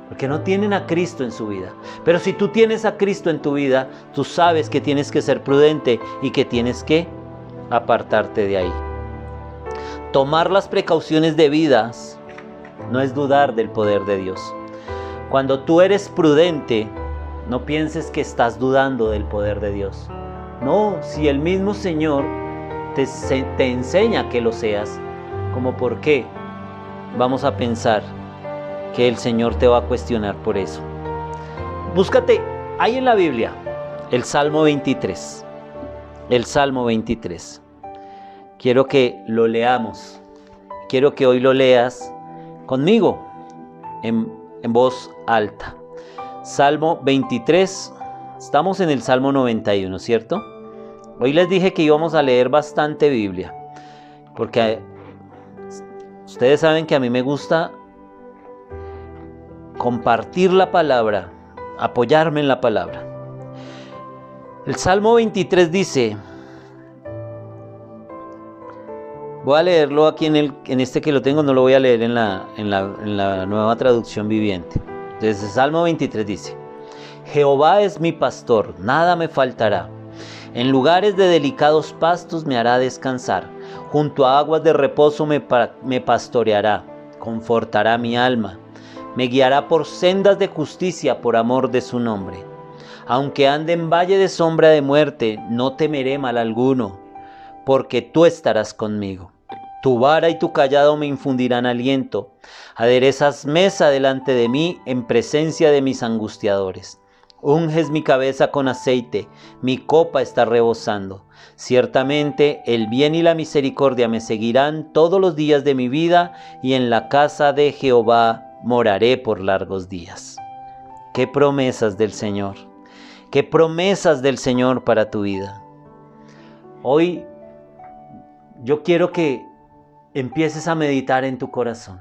porque no tienen a Cristo en su vida. Pero si tú tienes a Cristo en tu vida, tú sabes que tienes que ser prudente y que tienes que apartarte de ahí. Tomar las precauciones debidas no es dudar del poder de Dios. Cuando tú eres prudente, no pienses que estás dudando del poder de Dios. No, si el mismo Señor te enseña que lo seas, ¿cómo por qué vamos a pensar que el Señor te va a cuestionar por eso? Búscate ahí en la Biblia el Salmo 23. El Salmo 23. Quiero que lo leamos. Quiero que hoy lo leas conmigo en voz alta. Salmo 23. Estamos en el Salmo 91, ¿cierto? Hoy les dije que íbamos a leer bastante Biblia, porque ustedes saben que a mí me gusta compartir la palabra, apoyarme en la palabra. El Salmo 23 dice, voy a leerlo aquí en este que lo tengo, no lo voy a leer en la Nueva Traducción Viviente. Entonces el Salmo 23 dice: Jehová es mi pastor, nada me faltará. En lugares de delicados pastos me hará descansar. Junto a aguas de reposo me pastoreará. Confortará mi alma. Me guiará por sendas de justicia por amor de su nombre. Aunque ande en valle de sombra de muerte, no temeré mal alguno, porque tú estarás conmigo. Tu vara y tu cayado me infundirán aliento. Aderezas mesa delante de mí en presencia de mis angustiadores. Unges mi cabeza con aceite, mi copa está rebosando. Ciertamente el bien y la misericordia me seguirán todos los días de mi vida, y en la casa de Jehová moraré por largos días. ¡Qué promesas del Señor! ¡Qué promesas del Señor para tu vida! Hoy yo quiero que empieces a meditar en tu corazón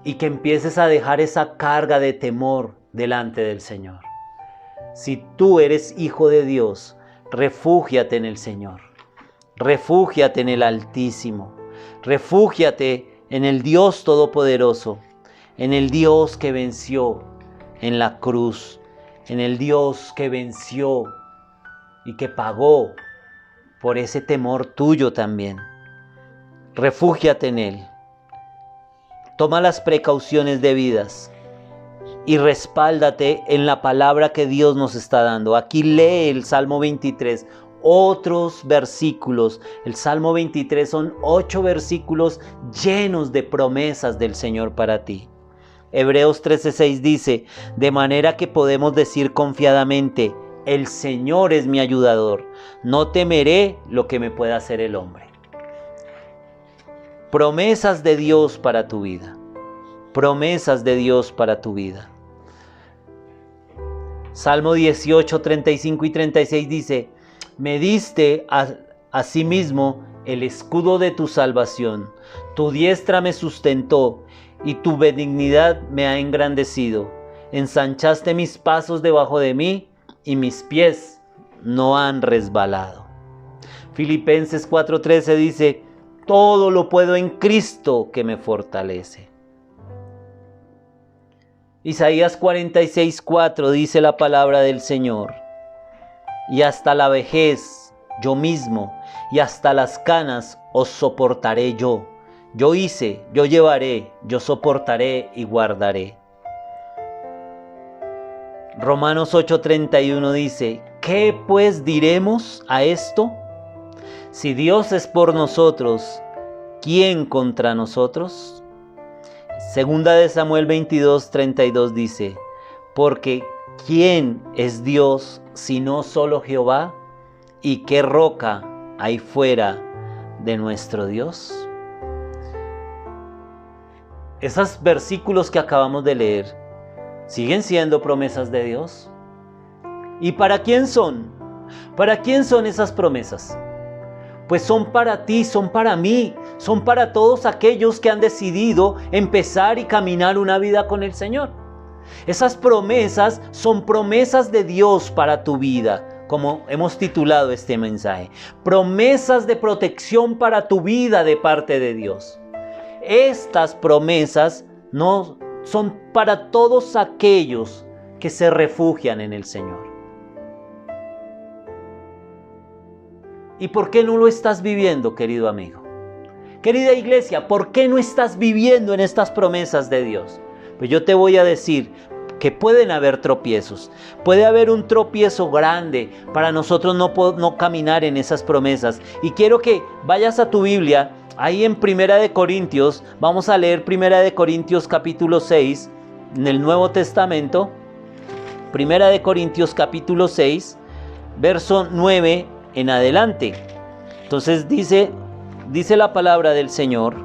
y que empieces a dejar esa carga de temor delante del Señor. Si tú eres hijo de Dios, refúgiate en el Señor. Refúgiate en el Altísimo. Refúgiate en el Dios Todopoderoso, en el Dios que venció en la cruz, en el Dios que venció y que pagó por ese temor tuyo también. Refúgiate en Él. Toma las precauciones debidas y respáldate en la palabra que Dios nos está dando. Aquí lee el Salmo 23, otros versículos. El Salmo 23 son 8 versículos llenos de promesas del Señor para ti. Hebreos 13:6 dice: de manera que podemos decir confiadamente, el Señor es mi ayudador, no temeré lo que me pueda hacer el hombre. Promesas de Dios para tu vida. Promesas de Dios para tu vida. Salmo 18, 35 y 36 dice: me diste asimismo el escudo de tu salvación, tu diestra me sustentó y tu benignidad me ha engrandecido. Ensanchaste mis pasos debajo de mí y mis pies no han resbalado. Filipenses 4:13 dice: todo lo puedo en Cristo que me fortalece. Isaías 46:4 dice la palabra del Señor: y hasta la vejez yo mismo, y hasta las canas os soportaré yo. Yo hice, yo llevaré, yo soportaré y guardaré. Romanos 8:31 dice: ¿qué pues diremos a esto? Si Dios es por nosotros, ¿quién contra nosotros? Segunda de Samuel 22:32 dice: porque ¿quién es Dios sino solo Jehová? ¿Y qué roca hay fuera de nuestro Dios? Esos versículos que acabamos de leer siguen siendo promesas de Dios. ¿Y para quién son? ¿Para quién son esas promesas? Pues son para ti, son para mí, son para todos aquellos que han decidido empezar y caminar una vida con el Señor. Esas promesas son promesas de Dios para tu vida, como hemos titulado este mensaje. Promesas de protección para tu vida de parte de Dios. Estas promesas no son para todos aquellos que se refugian en el Señor. ¿Y por qué no lo estás viviendo, querido amigo? Querida iglesia, ¿por qué no estás viviendo en estas promesas de Dios? Pues yo te voy a decir que pueden haber tropiezos. Puede haber un tropiezo grande para nosotros no caminar en esas promesas. Y quiero que vayas a tu Biblia, ahí en Primera de Corintios, vamos a leer Primera de Corintios capítulo 6, en el Nuevo Testamento. Primera de Corintios capítulo 6, verso 9 en adelante. Entonces dice la palabra del Señor: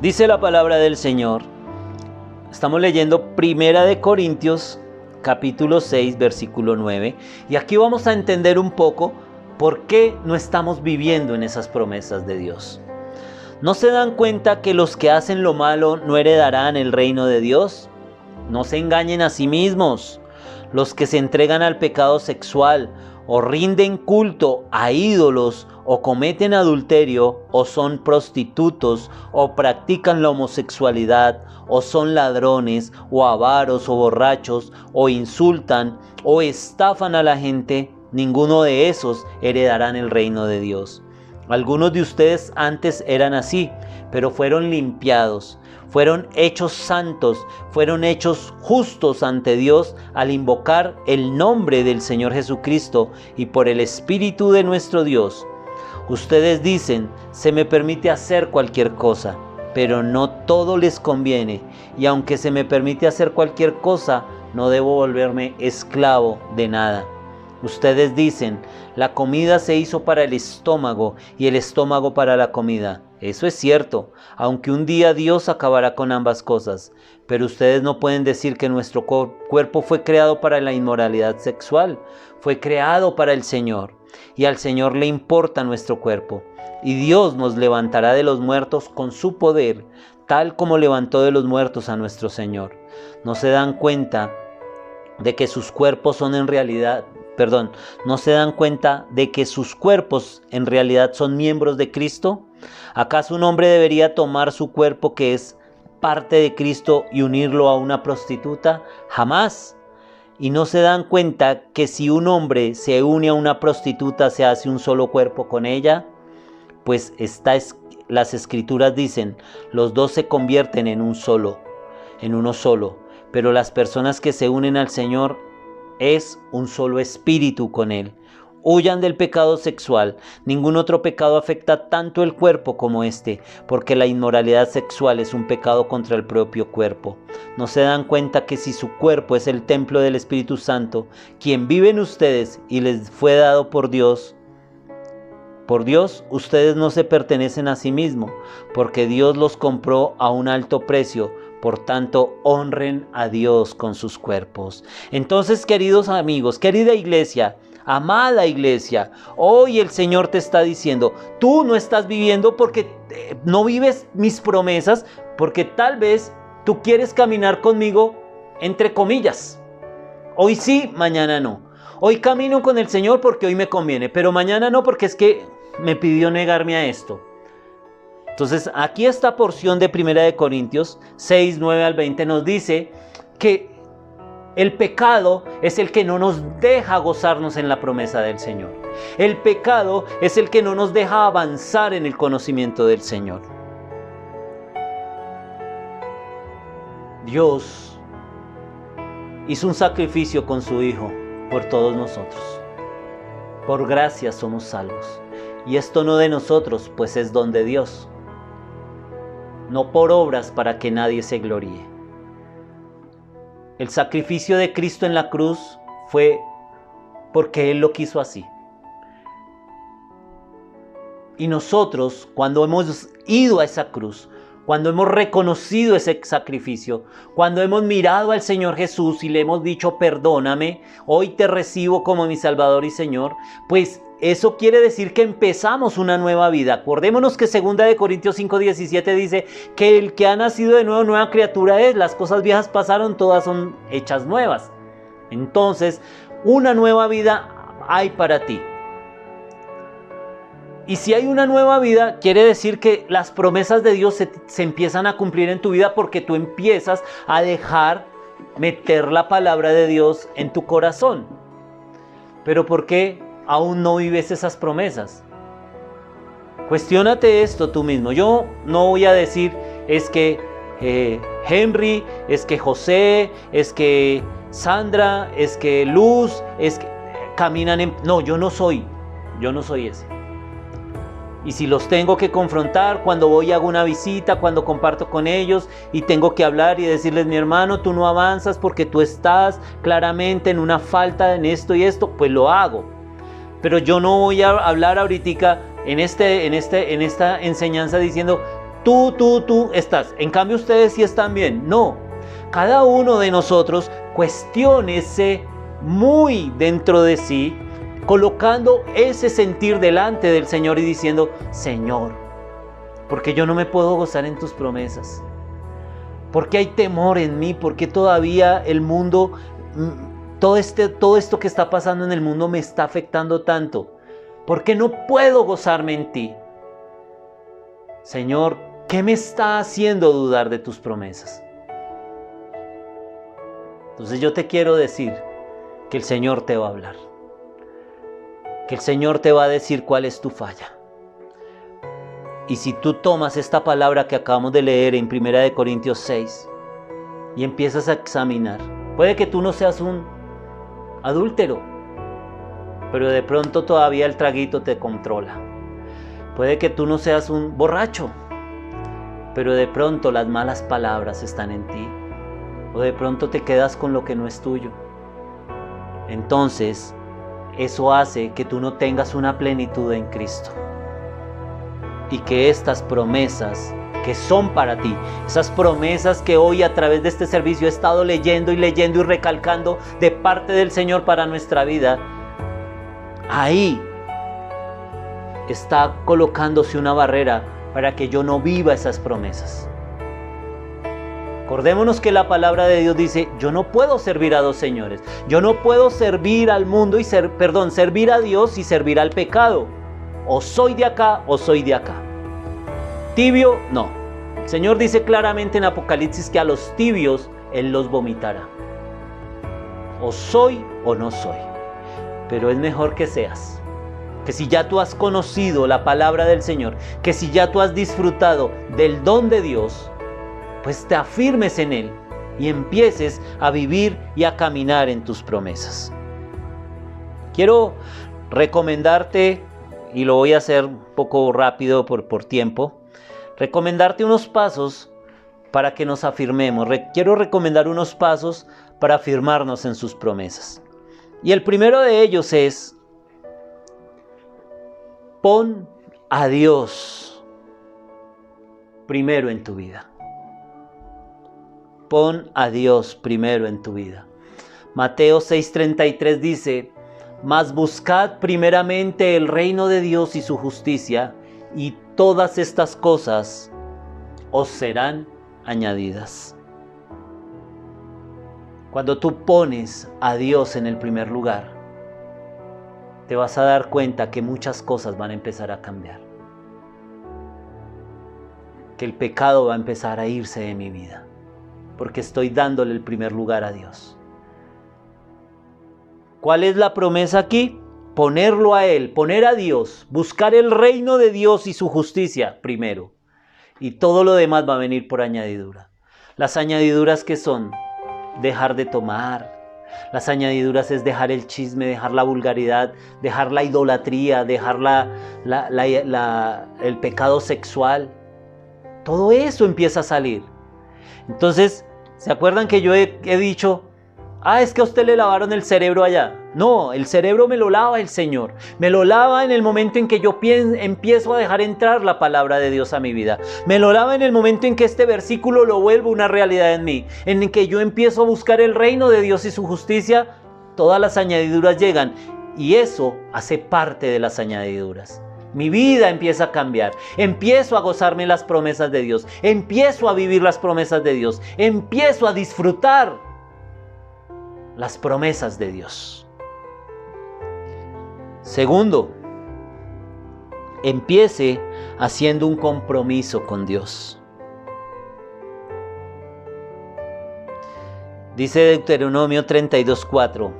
dice la palabra del Señor. Estamos leyendo Primera de Corintios capítulo 6 versículo 9, y aquí vamos a entender un poco por qué no estamos viviendo en esas promesas de Dios. ¿No se dan cuenta que los que hacen lo malo no heredarán el reino de Dios? No se engañen a sí mismos. Los que se entregan al pecado sexual o rinden culto a ídolos, o cometen adulterio, o son prostitutos, o practican la homosexualidad, o son ladrones, o avaros, o borrachos, o insultan, o estafan a la gente, ninguno de esos heredarán el reino de Dios. Algunos de ustedes antes eran así, pero fueron limpiados, fueron hechos santos, fueron hechos justos ante Dios al invocar el nombre del Señor Jesucristo y por el Espíritu de nuestro Dios. Ustedes dicen, se me permite hacer cualquier cosa, pero no todo les conviene, y aunque se me permite hacer cualquier cosa, no debo volverme esclavo de nada. Ustedes dicen, la comida se hizo para el estómago y el estómago para la comida. Eso es cierto, aunque un día Dios acabará con ambas cosas. Pero ustedes no pueden decir que nuestro cuerpo fue creado para la inmoralidad sexual. Fue creado para el Señor, y al Señor le importa nuestro cuerpo. Y Dios nos levantará de los muertos con su poder, tal como levantó de los muertos a nuestro Señor. ¿No se dan cuenta de que sus cuerpos son en realidad... ¿No se dan cuenta de que sus cuerpos en realidad son miembros de Cristo? ¿Acaso un hombre debería tomar su cuerpo que es parte de Cristo y unirlo a una prostituta? Jamás. ¿Y no se dan cuenta que si un hombre se une a una prostituta se hace un solo cuerpo con ella? Pues las Escrituras dicen, los dos se convierten en uno solo. Pero las personas que se unen al Señor es un solo espíritu con Él. Huyan del pecado sexual. Ningún otro pecado afecta tanto el cuerpo como este, porque la inmoralidad sexual es un pecado contra el propio cuerpo. ¿No se dan cuenta que si su cuerpo es el templo del Espíritu Santo, quien vive en ustedes y les fue dado por Dios, ustedes no se pertenecen a sí mismos, porque Dios los compró a un alto precio? Por tanto, honren a Dios con sus cuerpos. Entonces, queridos amigos, querida iglesia, amada iglesia, hoy el Señor te está diciendo, tú no estás viviendo porque no vives mis promesas, porque tal vez tú quieres caminar conmigo entre comillas. Hoy sí, mañana no. Hoy camino con el Señor porque hoy me conviene, pero mañana no porque es que me pidió negarme a esto. Entonces, aquí esta porción de 1 Corintios 6, 9 al 20 nos dice que el pecado es el que no nos deja gozarnos en la promesa del Señor. El pecado es el que no nos deja avanzar en el conocimiento del Señor. Dios hizo un sacrificio con su Hijo por todos nosotros. Por gracia somos salvos. Y esto no de nosotros, pues es don de Dios. No por obras para que nadie se gloríe. El sacrificio de Cristo en la cruz fue porque Él lo quiso así. Y nosotros, cuando hemos ido a esa cruz, cuando hemos reconocido ese sacrificio, cuando hemos mirado al Señor Jesús y le hemos dicho, perdóname, hoy te recibo como mi Salvador y Señor, pues eso quiere decir que empezamos una nueva vida. Acordémonos que 2 Corintios 5:17 dice que el que ha nacido de nuevo, nueva criatura es. Las cosas viejas pasaron, todas son hechas nuevas. Entonces, una nueva vida hay para ti. Y si hay una nueva vida, quiere decir que las promesas de Dios se empiezan a cumplir en tu vida porque tú empiezas a dejar meter la palabra de Dios en tu corazón. Pero ¿por qué aún no vives esas promesas? Cuestiónate esto tú mismo. Yo no voy a decir es que Henry, es que José, es que Sandra, es que Luz, es que caminan en... No, yo no soy ese. Y si los tengo que confrontar cuando voy y hago una visita, cuando comparto con ellos y tengo que hablar y decirles, mi hermano, tú no avanzas porque tú estás claramente en una falta en esto y esto, pues lo hago. Pero yo no voy a hablar ahorita en esta enseñanza diciendo, tú estás. En cambio ustedes sí están bien. No, cada uno de nosotros cuestiónese muy dentro de sí, colocando ese sentir delante del Señor y diciendo, Señor, porque yo no me puedo gozar en tus promesas, porque hay temor en mí, porque todavía el mundo todo esto que está pasando en el mundo me está afectando tanto. ¿Por qué no puedo gozarme en ti? Señor, ¿qué me está haciendo dudar de tus promesas? Entonces yo te quiero decir que el Señor te va a hablar. Que el Señor te va a decir cuál es tu falla. Y si tú tomas esta palabra que acabamos de leer en 1 Corintios 6 y empiezas a examinar, puede que tú no seas un adúltero, pero de pronto todavía el traguito te controla. Puede que tú no seas un borracho, pero de pronto las malas palabras están en ti. O de pronto te quedas con lo que no es tuyo. Entonces, eso hace que tú no tengas una plenitud en Cristo. Y que estas promesas que son para ti, esas promesas que hoy a través de este servicio he estado leyendo y recalcando de parte del Señor para nuestra vida, ahí está colocándose una barrera para que yo no viva esas promesas. Acordémonos que la palabra de Dios dice, yo no puedo servir a dos señores. Yo no puedo servir al mundo servir a Dios y servir al pecado. O soy de acá o soy de acá. Tibio, no. El Señor dice claramente en Apocalipsis que a los tibios Él los vomitará. O soy o no soy. Pero es mejor que seas. Que si ya tú has conocido la palabra del Señor, que si ya tú has disfrutado del don de Dios, pues te afirmes en Él y empieces a vivir y a caminar en tus promesas. Quiero recomendarte, y lo voy a hacer un poco rápido por tiempo, recomendarte unos pasos para que nos afirmemos. Quiero recomendar unos pasos para afirmarnos en sus promesas. Y el primero de ellos es, pon a Dios primero en tu vida. Pon a Dios primero en tu vida. Mateo 6:33 dice, mas buscad primeramente el reino de Dios y su justicia, y todas estas cosas os serán añadidas. Cuando tú pones a Dios en el primer lugar, te vas a dar cuenta que muchas cosas van a empezar a cambiar. Que el pecado va a empezar a irse de mi vida. Porque estoy dándole el primer lugar a Dios. ¿Cuál es la promesa aquí? Ponerlo a Él, poner a Dios, buscar el reino de Dios y su justicia primero. Y todo lo demás va a venir por añadidura. Las añadiduras que son dejar de tomar. Las añadiduras es dejar el chisme, dejar la vulgaridad, dejar la idolatría, dejar el pecado sexual. Todo eso empieza a salir. Entonces, ¿se acuerdan que yo he dicho, es que a usted le lavaron el cerebro allá? No, el cerebro me lo lava el Señor. Me lo lava en el momento en que yo empiezo a dejar entrar la palabra de Dios a mi vida. Me lo lava en el momento en que este versículo lo vuelvo una realidad en mí. En el que yo empiezo a buscar el reino de Dios y su justicia, todas las añadiduras llegan. Y eso hace parte de las añadiduras. Mi vida empieza a cambiar, empiezo a gozarme las promesas de Dios, empiezo a vivir las promesas de Dios, empiezo a disfrutar las promesas de Dios. Segundo, empiece haciendo un compromiso con Dios. Dice Deuteronomio 32:4,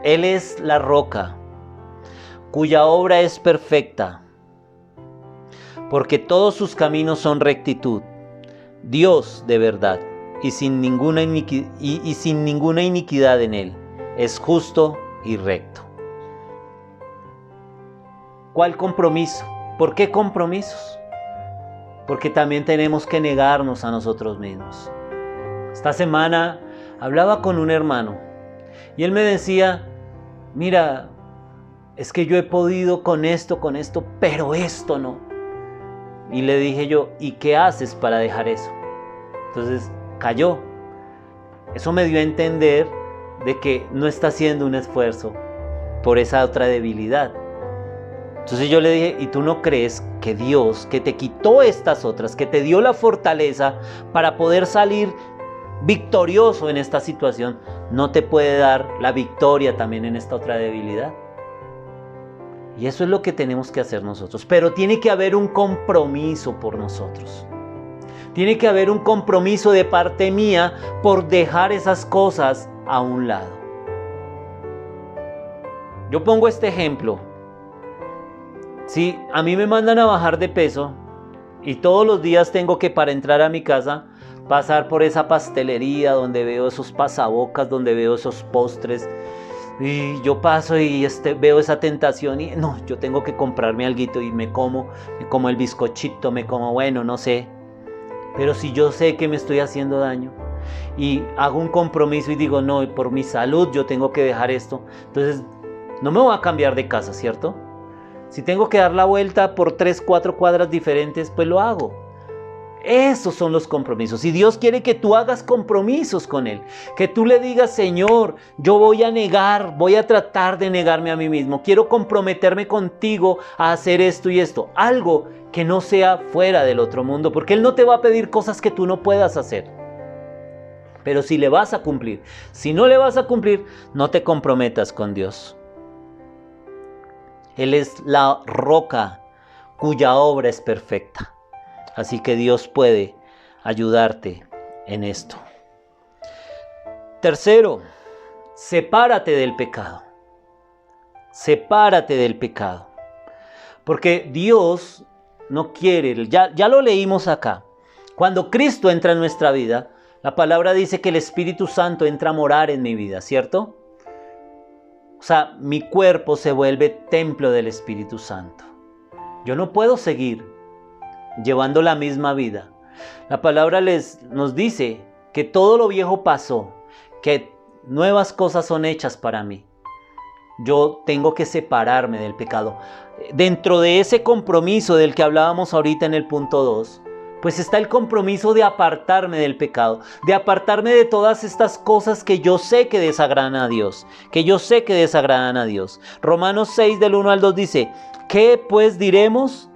Él es la roca, cuya obra es perfecta, porque todos sus caminos son rectitud, Dios de verdad, y sin ninguna iniquidad en Él, es justo y recto. ¿Cuál compromiso? ¿Por qué compromisos? Porque también tenemos que negarnos a nosotros mismos. Esta semana hablaba con un hermano y él me decía, mira, es que yo he podido con esto, pero esto no. Y le dije yo, ¿y qué haces para dejar eso? Entonces cayó. Eso me dio a entender de que no está haciendo un esfuerzo por esa otra debilidad. Entonces yo le dije, ¿y tú no crees que Dios, que te quitó estas otras, que te dio la fortaleza para poder salir victorioso en esta situación, no te puede dar la victoria también en esta otra debilidad. Y eso es lo que tenemos que hacer nosotros. Pero tiene que haber un compromiso por nosotros. Tiene que haber un compromiso de parte mía por dejar esas cosas a un lado. Yo pongo este ejemplo. Si a mí me mandan a bajar de peso y todos los días tengo que, para entrar a mi casa, pasar por esa pastelería donde veo esos pasabocas, donde veo esos postres, y yo paso y veo esa tentación y no, yo tengo que comprarme alguito y me como el bizcochito, bueno, no sé. Pero si yo sé que me estoy haciendo daño y hago un compromiso y digo, no, por mi salud yo tengo que dejar esto, entonces no me voy a cambiar de casa, ¿cierto? Si tengo que dar la vuelta por 3, 4 cuadras diferentes, pues lo hago. Esos son los compromisos. Y Dios quiere que tú hagas compromisos con Él. Que tú le digas, Señor, yo voy a tratar de negarme a mí mismo. Quiero comprometerme contigo a hacer esto y esto. Algo que no sea fuera del otro mundo. Porque Él no te va a pedir cosas que tú no puedas hacer. Pero si le vas a cumplir. Si no le vas a cumplir, no te comprometas con Dios. Él es la roca cuya obra es perfecta. Así que Dios puede ayudarte en esto. Tercero, sepárate del pecado. Sepárate del pecado. Porque Dios no quiere, ya lo leímos acá. Cuando Cristo entra en nuestra vida, la palabra dice que el Espíritu Santo entra a morar en mi vida, ¿cierto? O sea, mi cuerpo se vuelve templo del Espíritu Santo. Yo no puedo seguir llevando la misma vida. La palabra nos dice que todo lo viejo pasó, que nuevas cosas son hechas para mí. Yo tengo que separarme del pecado. Dentro de ese compromiso del que hablábamos ahorita en el punto 2, pues está el compromiso de apartarme del pecado, de apartarme de todas estas cosas que yo sé que desagradan a Dios, Romanos 6 del 1 al 2 dice, ¿qué pues diremos?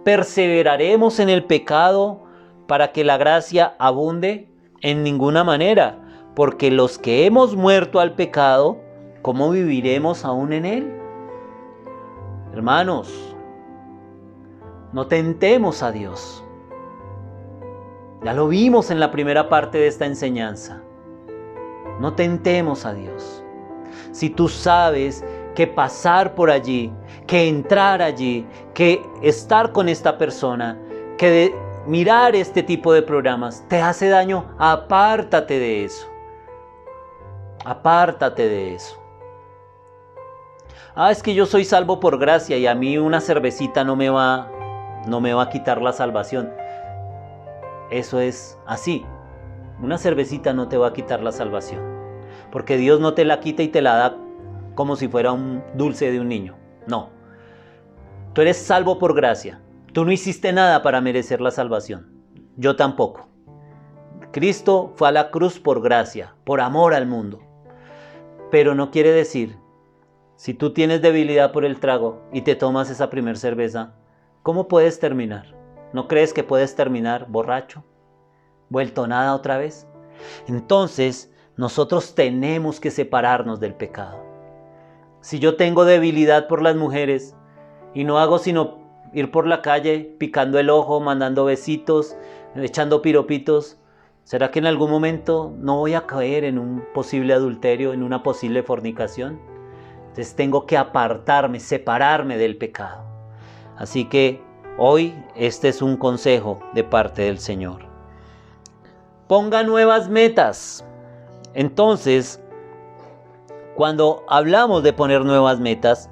¿Perseveraremos en el pecado para que la gracia abunde? En ninguna manera, porque los que hemos muerto al pecado, ¿cómo viviremos aún en él? Hermanos, no tentemos a Dios. Ya lo vimos en la primera parte de esta enseñanza. No tentemos a Dios. Si tú sabes que pasar por allí, que entrar allí, que estar con esta persona, que mirar este tipo de programas te hace daño, apártate de eso. Apártate de eso. Es que yo soy salvo por gracia y a mí una cervecita no me va a quitar la salvación. Eso es así. Una cervecita no te va a quitar la salvación. Porque Dios no te la quita y te la da como si fuera un dulce de un niño. No. Tú eres salvo por gracia. Tú no hiciste nada para merecer la salvación. Yo tampoco. Cristo fue a la cruz por gracia, por amor al mundo. Pero no quiere decir, si tú tienes debilidad por el trago y te tomas esa primer cerveza, ¿cómo puedes terminar? ¿No crees que puedes terminar borracho? ¿Vuelto nada otra vez? Entonces, nosotros tenemos que separarnos del pecado. Si yo tengo debilidad por las mujeres y no hago sino ir por la calle picando el ojo, mandando besitos, echando piropitos, ¿será que en algún momento no voy a caer en un posible adulterio, en una posible fornicación? Entonces tengo que apartarme, separarme del pecado. Así que hoy este es un consejo de parte del Señor. Ponga nuevas metas. Entonces, cuando hablamos de poner nuevas metas,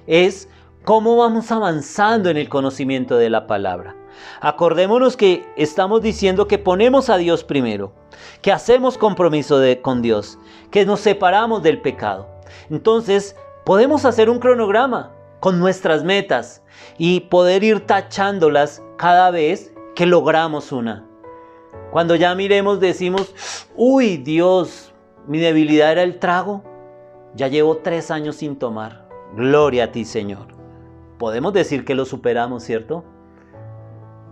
es cómo vamos avanzando en el conocimiento de la palabra. Acordémonos que estamos diciendo que ponemos a Dios primero, que hacemos compromiso con Dios, que nos separamos del pecado. Entonces, podemos hacer un cronograma con nuestras metas y poder ir tachándolas cada vez que logramos una. Cuando ya miremos, decimos, uy, Dios, mi debilidad era el trago. Ya llevo 3 años sin tomar. Gloria a ti, Señor. Podemos decir que lo superamos, ¿cierto?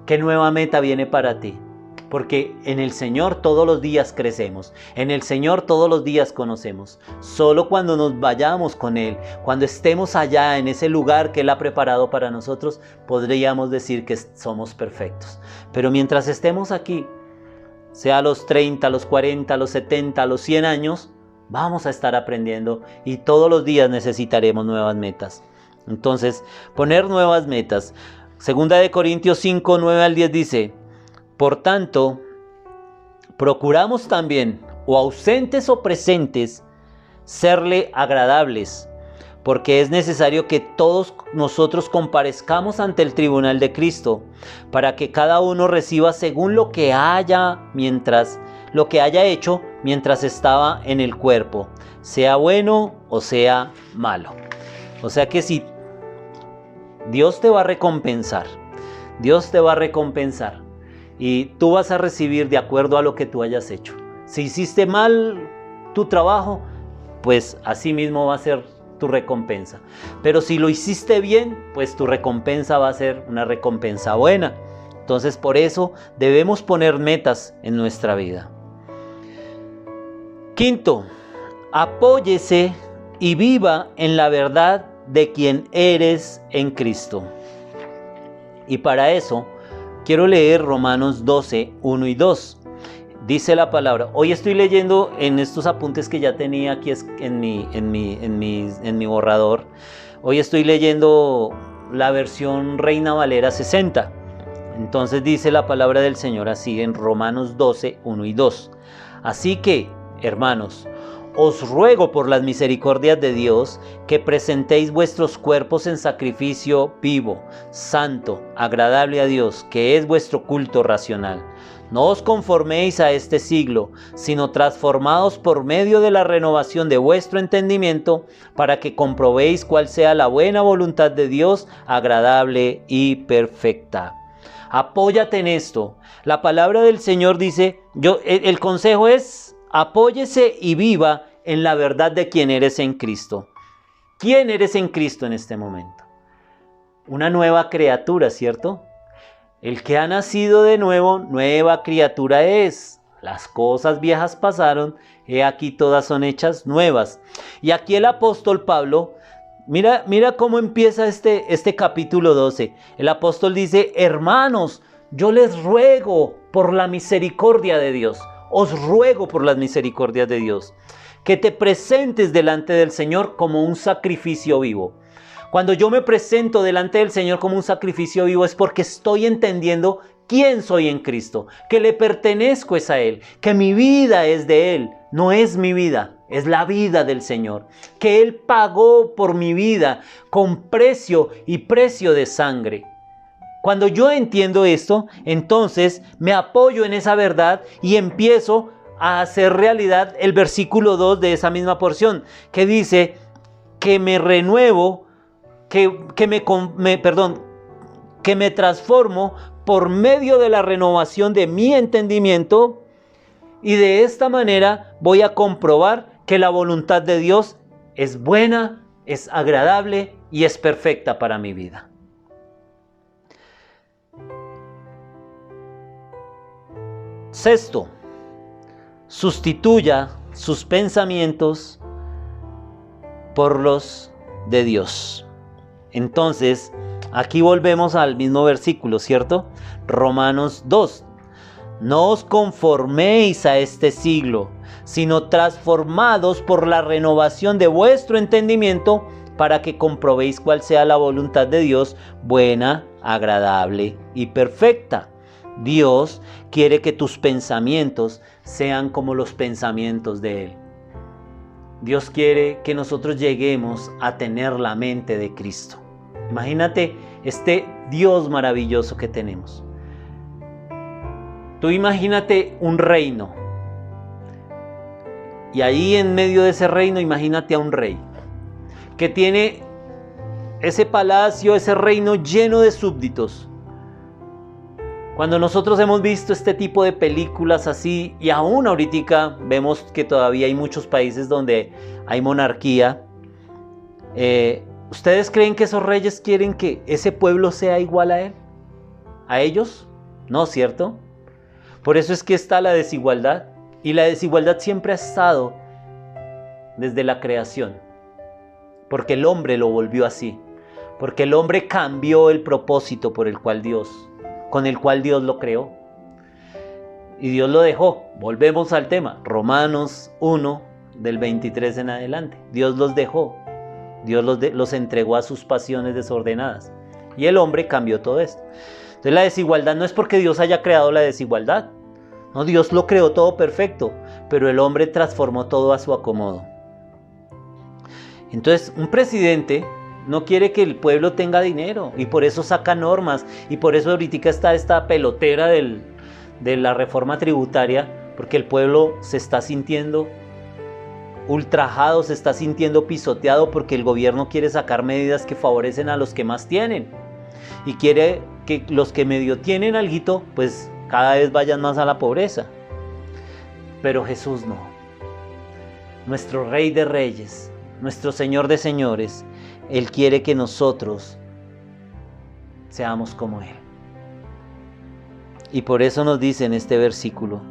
¿Qué nueva meta viene para ti? Porque en el Señor todos los días crecemos, en el Señor todos los días conocemos. Solo cuando nos vayamos con Él, cuando estemos allá en ese lugar que Él ha preparado para nosotros, podríamos decir que somos perfectos. Pero mientras estemos aquí, sea a los 30, a los 40, a los 70, a los 100 años, vamos a estar aprendiendo y todos los días necesitaremos nuevas metas. Entonces, poner nuevas metas. Segunda de Corintios 5, 9 al 10 dice: por tanto, procuramos también, o ausentes o presentes, serle agradables, porque es necesario que todos nosotros comparezcamos ante el tribunal de Cristo, para que cada uno reciba según lo que haya hecho mientras estaba en el cuerpo, sea bueno o sea malo. O sea que si Dios te va a recompensar, Dios te va a recompensar. Y tú vas a recibir de acuerdo a lo que tú hayas hecho. Si hiciste mal tu trabajo, pues así mismo va a ser tu recompensa. Pero si lo hiciste bien, pues tu recompensa va a ser una recompensa buena. Entonces, por eso debemos poner metas en nuestra vida. Quinto, apóyese y viva en la verdad de quien eres en Cristo. Y para eso quiero leer Romanos 12, 1 y 2. Dice la palabra. Hoy estoy leyendo en estos apuntes que ya tenía aquí en mi borrador. Hoy estoy leyendo la versión Reina Valera 60. Entonces dice la palabra del Señor así en Romanos 12, 1 y 2. Así que, hermanos, os ruego por las misericordias de Dios que presentéis vuestros cuerpos en sacrificio vivo, santo, agradable a Dios, que es vuestro culto racional. No os conforméis a este siglo, sino transformaos por medio de la renovación de vuestro entendimiento, para que comprobéis cuál sea la buena voluntad de Dios, agradable y perfecta. Apóyate en esto. La palabra del Señor dice, el consejo es: apóyese y viva en la verdad de quién eres en Cristo. ¿Quién eres en Cristo en este momento? Una nueva criatura, ¿cierto? El que ha nacido de nuevo, nueva criatura es. Las cosas viejas pasaron, he aquí todas son hechas nuevas. Y aquí el apóstol Pablo, mira cómo empieza este capítulo 12. El apóstol dice: hermanos, yo les ruego por la misericordia de Dios. Os ruego por las misericordias de Dios, que te presentes delante del Señor como un sacrificio vivo. Cuando yo me presento delante del Señor como un sacrificio vivo es porque estoy entendiendo quién soy en Cristo, que le pertenezco a Él, que mi vida es de Él, no es mi vida, es la vida del Señor, que Él pagó por mi vida con precio y precio de sangre. Cuando yo entiendo esto, entonces me apoyo en esa verdad y empiezo a hacer realidad el versículo 2 de esa misma porción, que dice que me renuevo, que me transformo por medio de la renovación de mi entendimiento, y de esta manera voy a comprobar que la voluntad de Dios es buena, es agradable y es perfecta para mi vida. Sexto, sustituya sus pensamientos por los de Dios. Entonces, aquí volvemos al mismo versículo, ¿cierto? Romanos 2. No os conforméis a este siglo, sino transformados por la renovación de vuestro entendimiento, para que comprobéis cuál sea la voluntad de Dios, buena, agradable y perfecta. Dios quiere que tus pensamientos sean como los pensamientos de Él. Dios quiere que nosotros lleguemos a tener la mente de Cristo. Imagínate este Dios maravilloso que tenemos. Tú imagínate un reino. Y ahí en medio de ese reino, imagínate a un rey que tiene ese palacio, ese reino lleno de súbditos. Cuando nosotros hemos visto este tipo de películas así, y aún ahorita vemos que todavía hay muchos países donde hay monarquía, ¿ustedes creen que esos reyes quieren que ese pueblo sea igual a ellos? No, ¿cierto? Por eso es que está la desigualdad. Y la desigualdad siempre ha estado desde la creación. Porque el hombre lo volvió así. Porque el hombre cambió el propósito con el cual Dios lo creó. Y Dios lo dejó. Volvemos al tema. Romanos 1, del 23 en adelante. Dios los dejó. Dios los entregó a sus pasiones desordenadas. Y el hombre cambió todo esto. Entonces la desigualdad no es porque Dios haya creado la desigualdad. No, Dios lo creó todo perfecto. Pero el hombre transformó todo a su acomodo. Entonces un presidente no quiere que el pueblo tenga dinero. Y por eso saca normas. Y por eso ahorita está esta pelotera de la reforma tributaria. Porque el pueblo se está sintiendo ultrajado, se está sintiendo pisoteado porque el gobierno quiere sacar medidas que favorecen a los que más tienen y quiere que los que medio tienen alguito pues cada vez vayan más a la pobreza. Pero Jesús no. Nuestro Rey de Reyes, nuestro Señor de Señores, Él quiere que nosotros seamos como Él. Y por eso nos dice en este versículo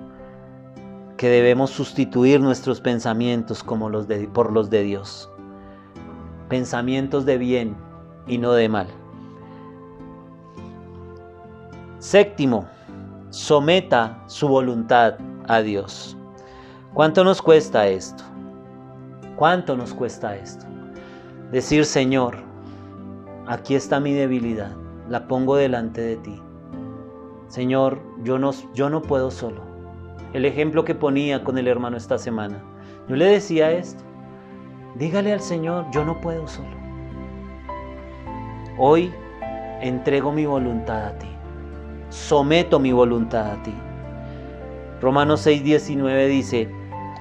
que debemos sustituir nuestros pensamientos por los de Dios. Pensamientos de bien y no de mal. Séptimo, someta su voluntad a Dios. ¿Cuánto nos cuesta esto? ¿Cuánto nos cuesta esto? Decir, Señor, aquí está mi debilidad, la pongo delante de ti. Señor, yo no puedo solo. El ejemplo que ponía con el hermano esta semana. Yo le decía esto. Dígale al Señor, yo no puedo solo. Hoy entrego mi voluntad a ti. Someto mi voluntad a ti. Romanos 6:19 dice,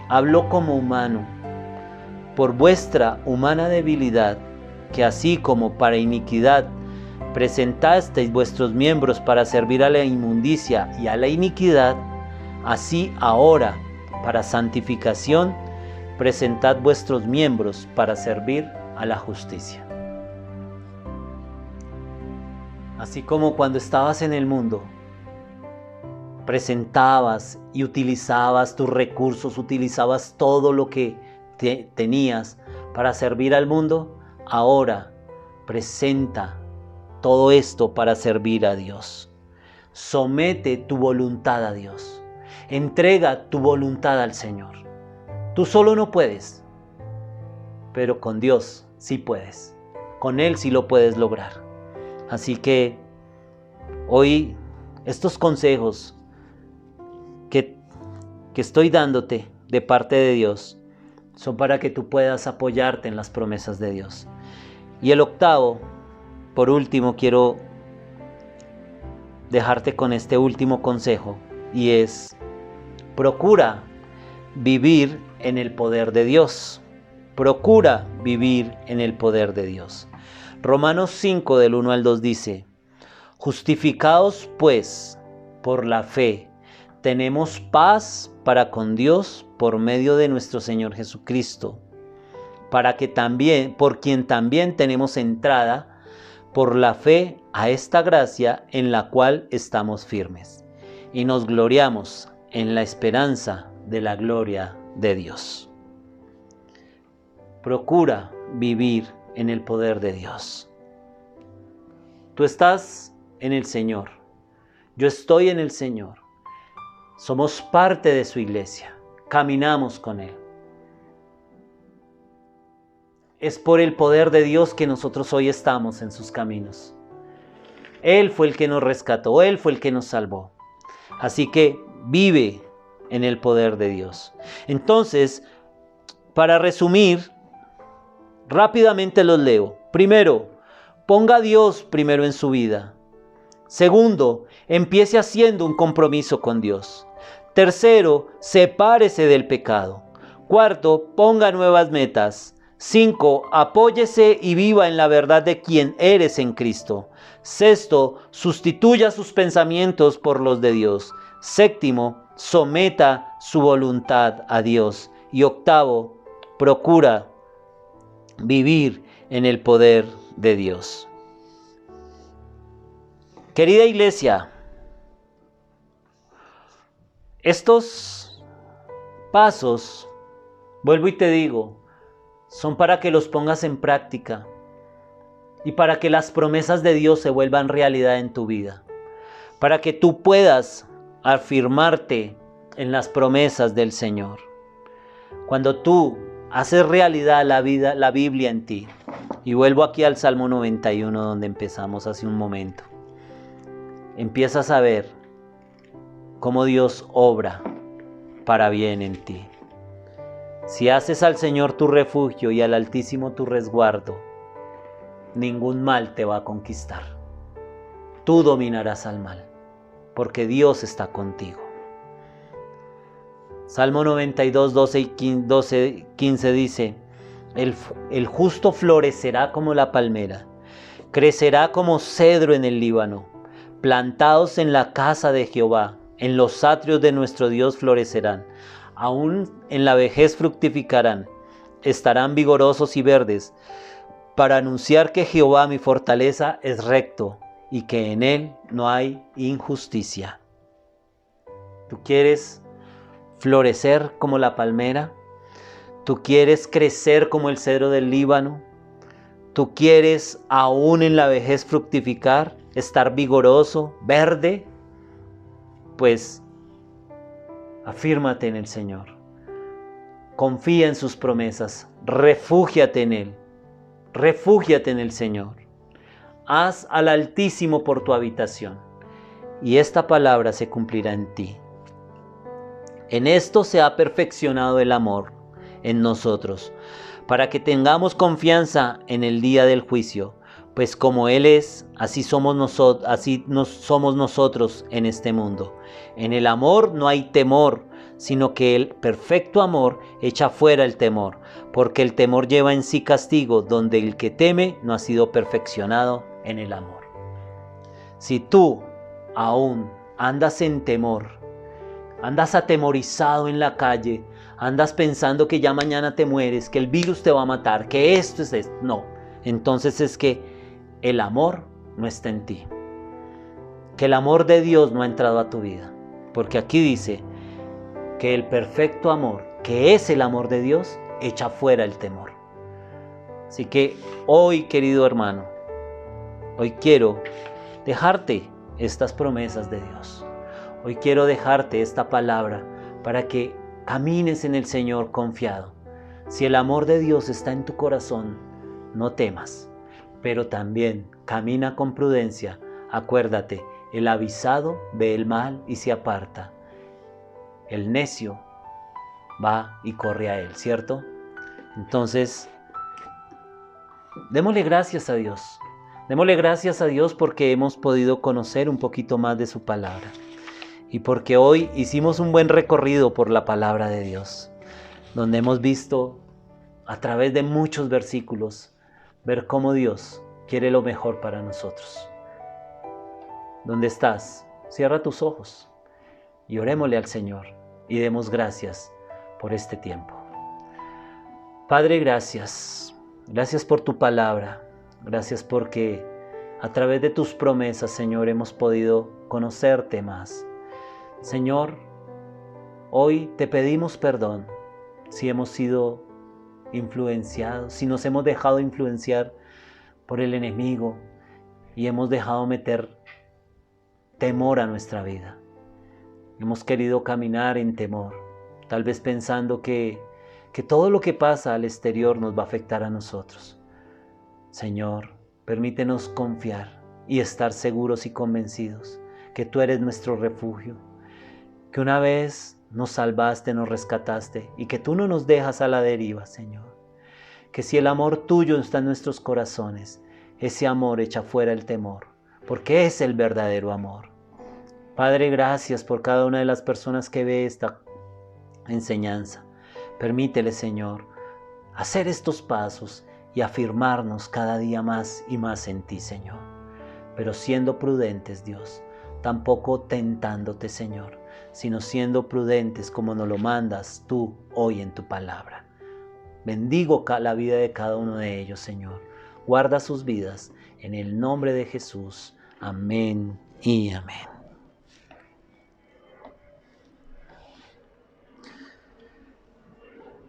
hablo como humano, por vuestra humana debilidad, que así como para iniquidad presentasteis vuestros miembros para servir a la inmundicia y a la iniquidad, así ahora, para santificación, presentad vuestros miembros para servir a la justicia. Así como cuando estabas en el mundo, presentabas y utilizabas tus recursos, utilizabas todo lo que tenías para servir al mundo, ahora presenta todo esto para servir a Dios. Somete tu voluntad a Dios. Entrega tu voluntad al Señor. Tú solo no puedes, pero con Dios sí puedes. Con Él sí lo puedes lograr. Así que hoy estos consejos que estoy dándote de parte de Dios son para que tú puedas apoyarte en las promesas de Dios. Y el octavo, por último, quiero dejarte con este último consejo y es: procura vivir en el poder de Dios. Procura vivir en el poder de Dios. Romanos 5 del 1 al 2 dice: justificados pues por la fe, tenemos paz para con Dios por medio de nuestro Señor Jesucristo, por quien también tenemos entrada por la fe a esta gracia en la cual estamos firmes, y nos gloriamos en la esperanza de la gloria de Dios. Procura vivir en el poder de Dios. Tú estás en el Señor. Yo estoy en el Señor. Somos parte de su iglesia. Caminamos con Él. Es por el poder de Dios que nosotros hoy estamos en sus caminos. Él fue el que nos rescató. Él fue el que nos salvó. Así que vive en el poder de Dios. Entonces, para resumir, rápidamente los leo. Primero, ponga a Dios primero en su vida. Segundo, empiece haciendo un compromiso con Dios. Tercero, sepárese del pecado. Cuarto, ponga nuevas metas. 5. Apóyese y viva en la verdad de quien eres en Cristo. Sexto, sustituya sus pensamientos por los de Dios. Séptimo, someta su voluntad a Dios. Y octavo, procura vivir en el poder de Dios. Querida iglesia, Estos pasos, vuelvo y te digo, son para que los pongas en práctica y para que las promesas de Dios se vuelvan realidad en tu vida, para que tú puedas afirmarte en las promesas del Señor. Cuando tú haces realidad la Biblia en ti, y vuelvo aquí al Salmo 91 donde empezamos hace un momento, empiezas a ver cómo Dios obra para bien en ti. Si haces al Señor tu refugio y al Altísimo tu resguardo, ningún mal te va a conquistar. Tú dominarás al mal, porque Dios está contigo. Salmo 92, 15 dice: el justo florecerá como la palmera, crecerá como cedro en el Líbano, plantados en la casa de Jehová, en los atrios de nuestro Dios florecerán, aún en la vejez fructificarán, estarán vigorosos y verdes, para anunciar que Jehová mi fortaleza es recto y que en él no hay injusticia. ¿Tú quieres florecer como la palmera? ¿Tú quieres crecer como el cedro del Líbano? ¿Tú quieres aún en la vejez fructificar, estar vigoroso, verde? Pues afírmate en el Señor, confía en sus promesas, refúgiate en Él, refúgiate en el Señor. Haz al Altísimo por tu habitación, y esta palabra se cumplirá en ti. En esto se ha perfeccionado el amor en nosotros, para que tengamos confianza en el día del juicio, pues como Él es, así somos nosotros en este mundo. En el amor no hay temor, sino que el perfecto amor echa fuera el temor, porque el temor lleva en sí castigo, donde el que teme no ha sido perfeccionado en el amor. Si tú aún andas en temor, andas atemorizado en la calle, andas pensando que ya mañana te mueres, que el virus te va a matar, que esto es esto, no, entonces es que el amor no está en ti, que el amor de Dios no ha entrado a tu vida, porque aquí dice que el perfecto amor, que es el amor de Dios, echa fuera el temor. Así que hoy, querido hermano, hoy quiero dejarte estas promesas de Dios. Hoy quiero dejarte esta palabra para que camines en el Señor confiado. Si el amor de Dios está en tu corazón, no temas, pero también camina con prudencia. Acuérdate, el avisado ve el mal y se aparta. El necio va y corre a él, ¿cierto? Entonces, démosle gracias a Dios. Démosle gracias a Dios porque hemos podido conocer un poquito más de su palabra. Y porque hoy hicimos un buen recorrido por la palabra de Dios, donde hemos visto a través de muchos versículos, ver cómo Dios quiere lo mejor para nosotros. ¿Dónde estás? Cierra tus ojos y orémosle al Señor y demos gracias por este tiempo. Padre, gracias. Gracias por tu palabra. Gracias porque a través de tus promesas, Señor, hemos podido conocerte más. Señor, hoy te pedimos perdón si hemos sido influenciados, si nos hemos dejado influenciar por el enemigo y hemos dejado meter temor a nuestra vida. Hemos querido caminar en temor, tal vez pensando que todo lo que pasa al exterior nos va a afectar a nosotros. Señor, permítenos confiar y estar seguros y convencidos que tú eres nuestro refugio, que una vez nos salvaste, nos rescataste y que tú no nos dejas a la deriva, Señor. Que si el amor tuyo está en nuestros corazones, ese amor echa fuera el temor, porque es el verdadero amor. Padre, gracias por cada una de las personas que ve esta enseñanza. Permítele, Señor, hacer estos pasos y afirmarnos cada día más y más en ti, Señor. Pero siendo prudentes, Dios, tampoco tentándote, Señor, sino siendo prudentes como nos lo mandas tú hoy en tu palabra. Bendigo la vida de cada uno de ellos, Señor. Guarda sus vidas en el nombre de Jesús. Amén y amén.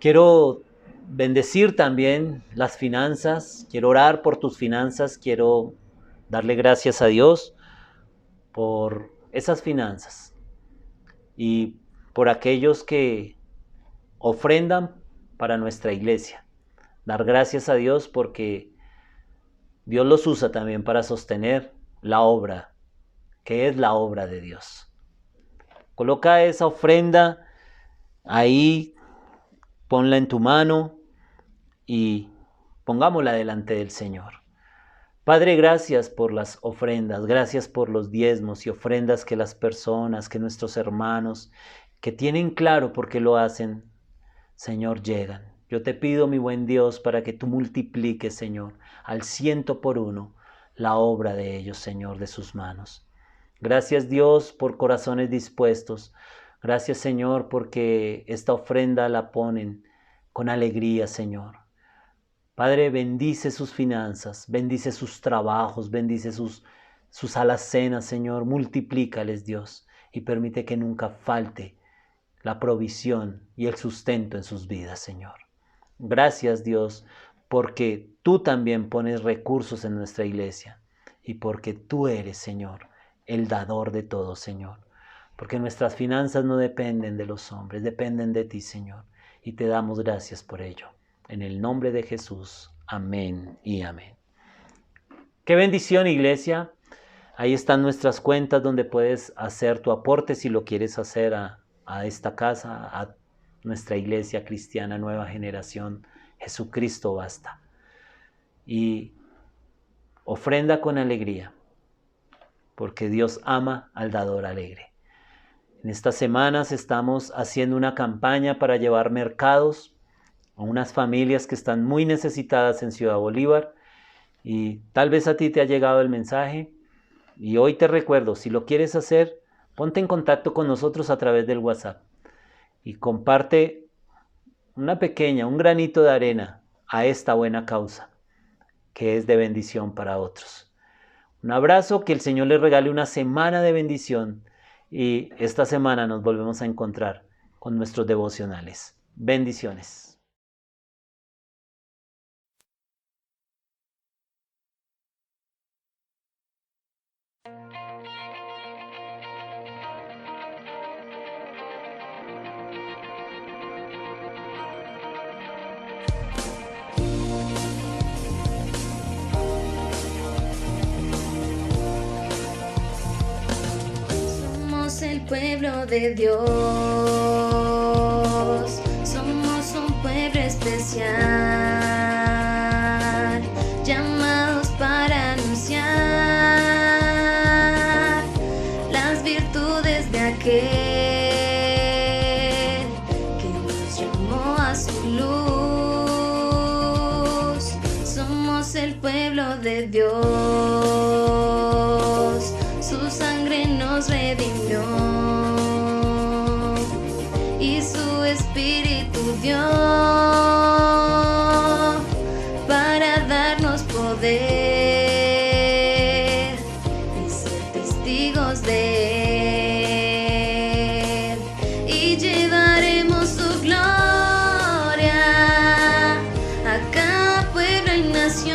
Quiero bendecir también las finanzas, quiero orar por tus finanzas, quiero darle gracias a Dios por esas finanzas y por aquellos que ofrendan para nuestra iglesia. Dar gracias a Dios porque Dios los usa también para sostener la obra, que es la obra de Dios. Coloca esa ofrenda ahí, ponla en tu mano y pongámosla delante del Señor. Padre, gracias por las ofrendas, gracias por los diezmos y ofrendas que las personas, que nuestros hermanos, que tienen claro por qué lo hacen, Señor, llegan. Yo te pido, mi buen Dios, para que tú multipliques, Señor, al 100 por 1 la obra de ellos, Señor, de sus manos. Gracias, Dios, por corazones dispuestos. Gracias, Señor, porque esta ofrenda la ponen con alegría, Señor. Padre, bendice sus finanzas, bendice sus trabajos, bendice sus alacenas, Señor. Multiplícales, Dios, y permite que nunca falte la provisión y el sustento en sus vidas, Señor. Gracias, Dios, porque tú también pones recursos en nuestra iglesia y porque tú eres, Señor, el dador de todo, Señor. Porque nuestras finanzas no dependen de los hombres, dependen de ti, Señor. Y te damos gracias por ello. En el nombre de Jesús. Amén y amén. Qué bendición, iglesia. Ahí están nuestras cuentas donde puedes hacer tu aporte si lo quieres hacer a esta casa, a nuestra iglesia cristiana Nueva Generación. Jesucristo basta. Y ofrenda con alegría, porque Dios ama al dador alegre. En estas semanas estamos haciendo una campaña para llevar mercados a unas familias que están muy necesitadas en Ciudad Bolívar, y tal vez a ti te ha llegado el mensaje y hoy te recuerdo, si lo quieres hacer, ponte en contacto con nosotros a través del WhatsApp y comparte un granito de arena a esta buena causa que es de bendición para otros. Un abrazo, que el Señor les regale una semana de bendición y esta semana nos volvemos a encontrar con nuestros devocionales. Bendiciones. El pueblo de Dios, somos un pueblo especial, llamados para anunciar las virtudes de aquel que nos llamó a su luz. Somos el pueblo de Dios, su sangre nos redimió y su espíritu dio para darnos poder y ser testigos de él, y llevaremos su gloria a cada pueblo y nación,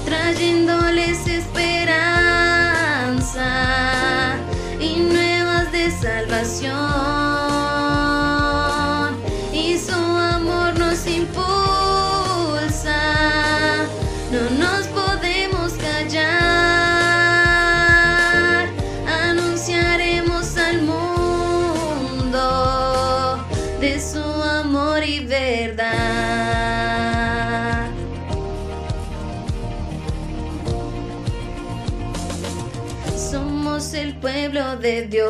trayéndoles esperanza y nuevas de salvación, y su amor nos impulsa, no nos podemos callar, anunciaremos al mundo de su amor y verdad. Somos el pueblo de Dios,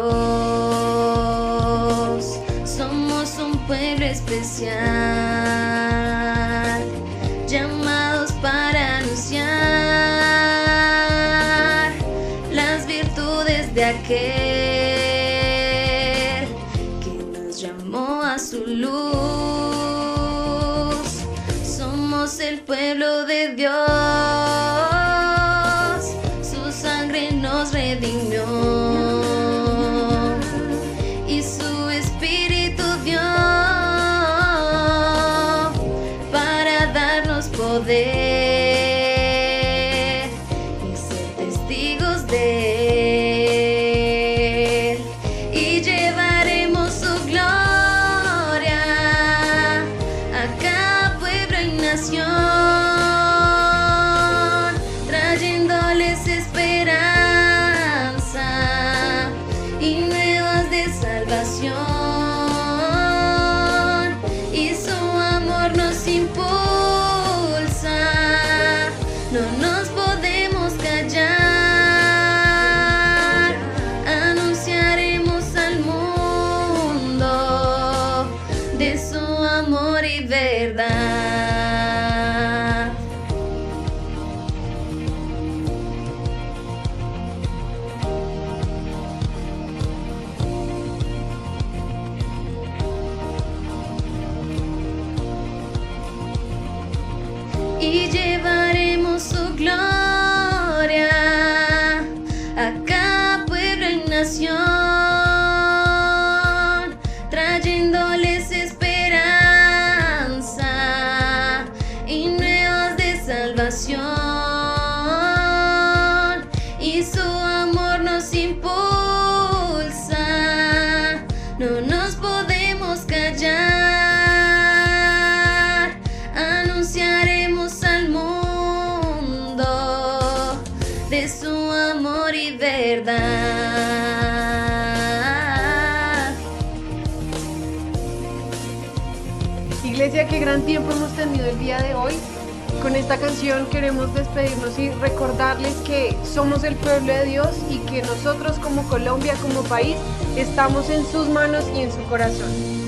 somos un pueblo especial, llamados para anunciar las virtudes de aquel que nos llamó a su luz. Somos el pueblo de Dios, su sangre nos redimió y su espíritu dio no nos podemos callar. Anunciaremos al mundo de su amor y verdad. Y llevaremos su gloria a cada pueblo y nación, trayéndoles esperanza y nuevas de salvación. Y su amor nos impulsa, no nos podemos callar. Anunciaremos al mundo de su amor y verdad. Iglesia, qué gran tiempo hemos tenido el día de hoy. Con esta canción queremos despedirnos y recordarles que somos el pueblo de Dios y que nosotros como Colombia, como país, estamos en sus manos y en su corazón.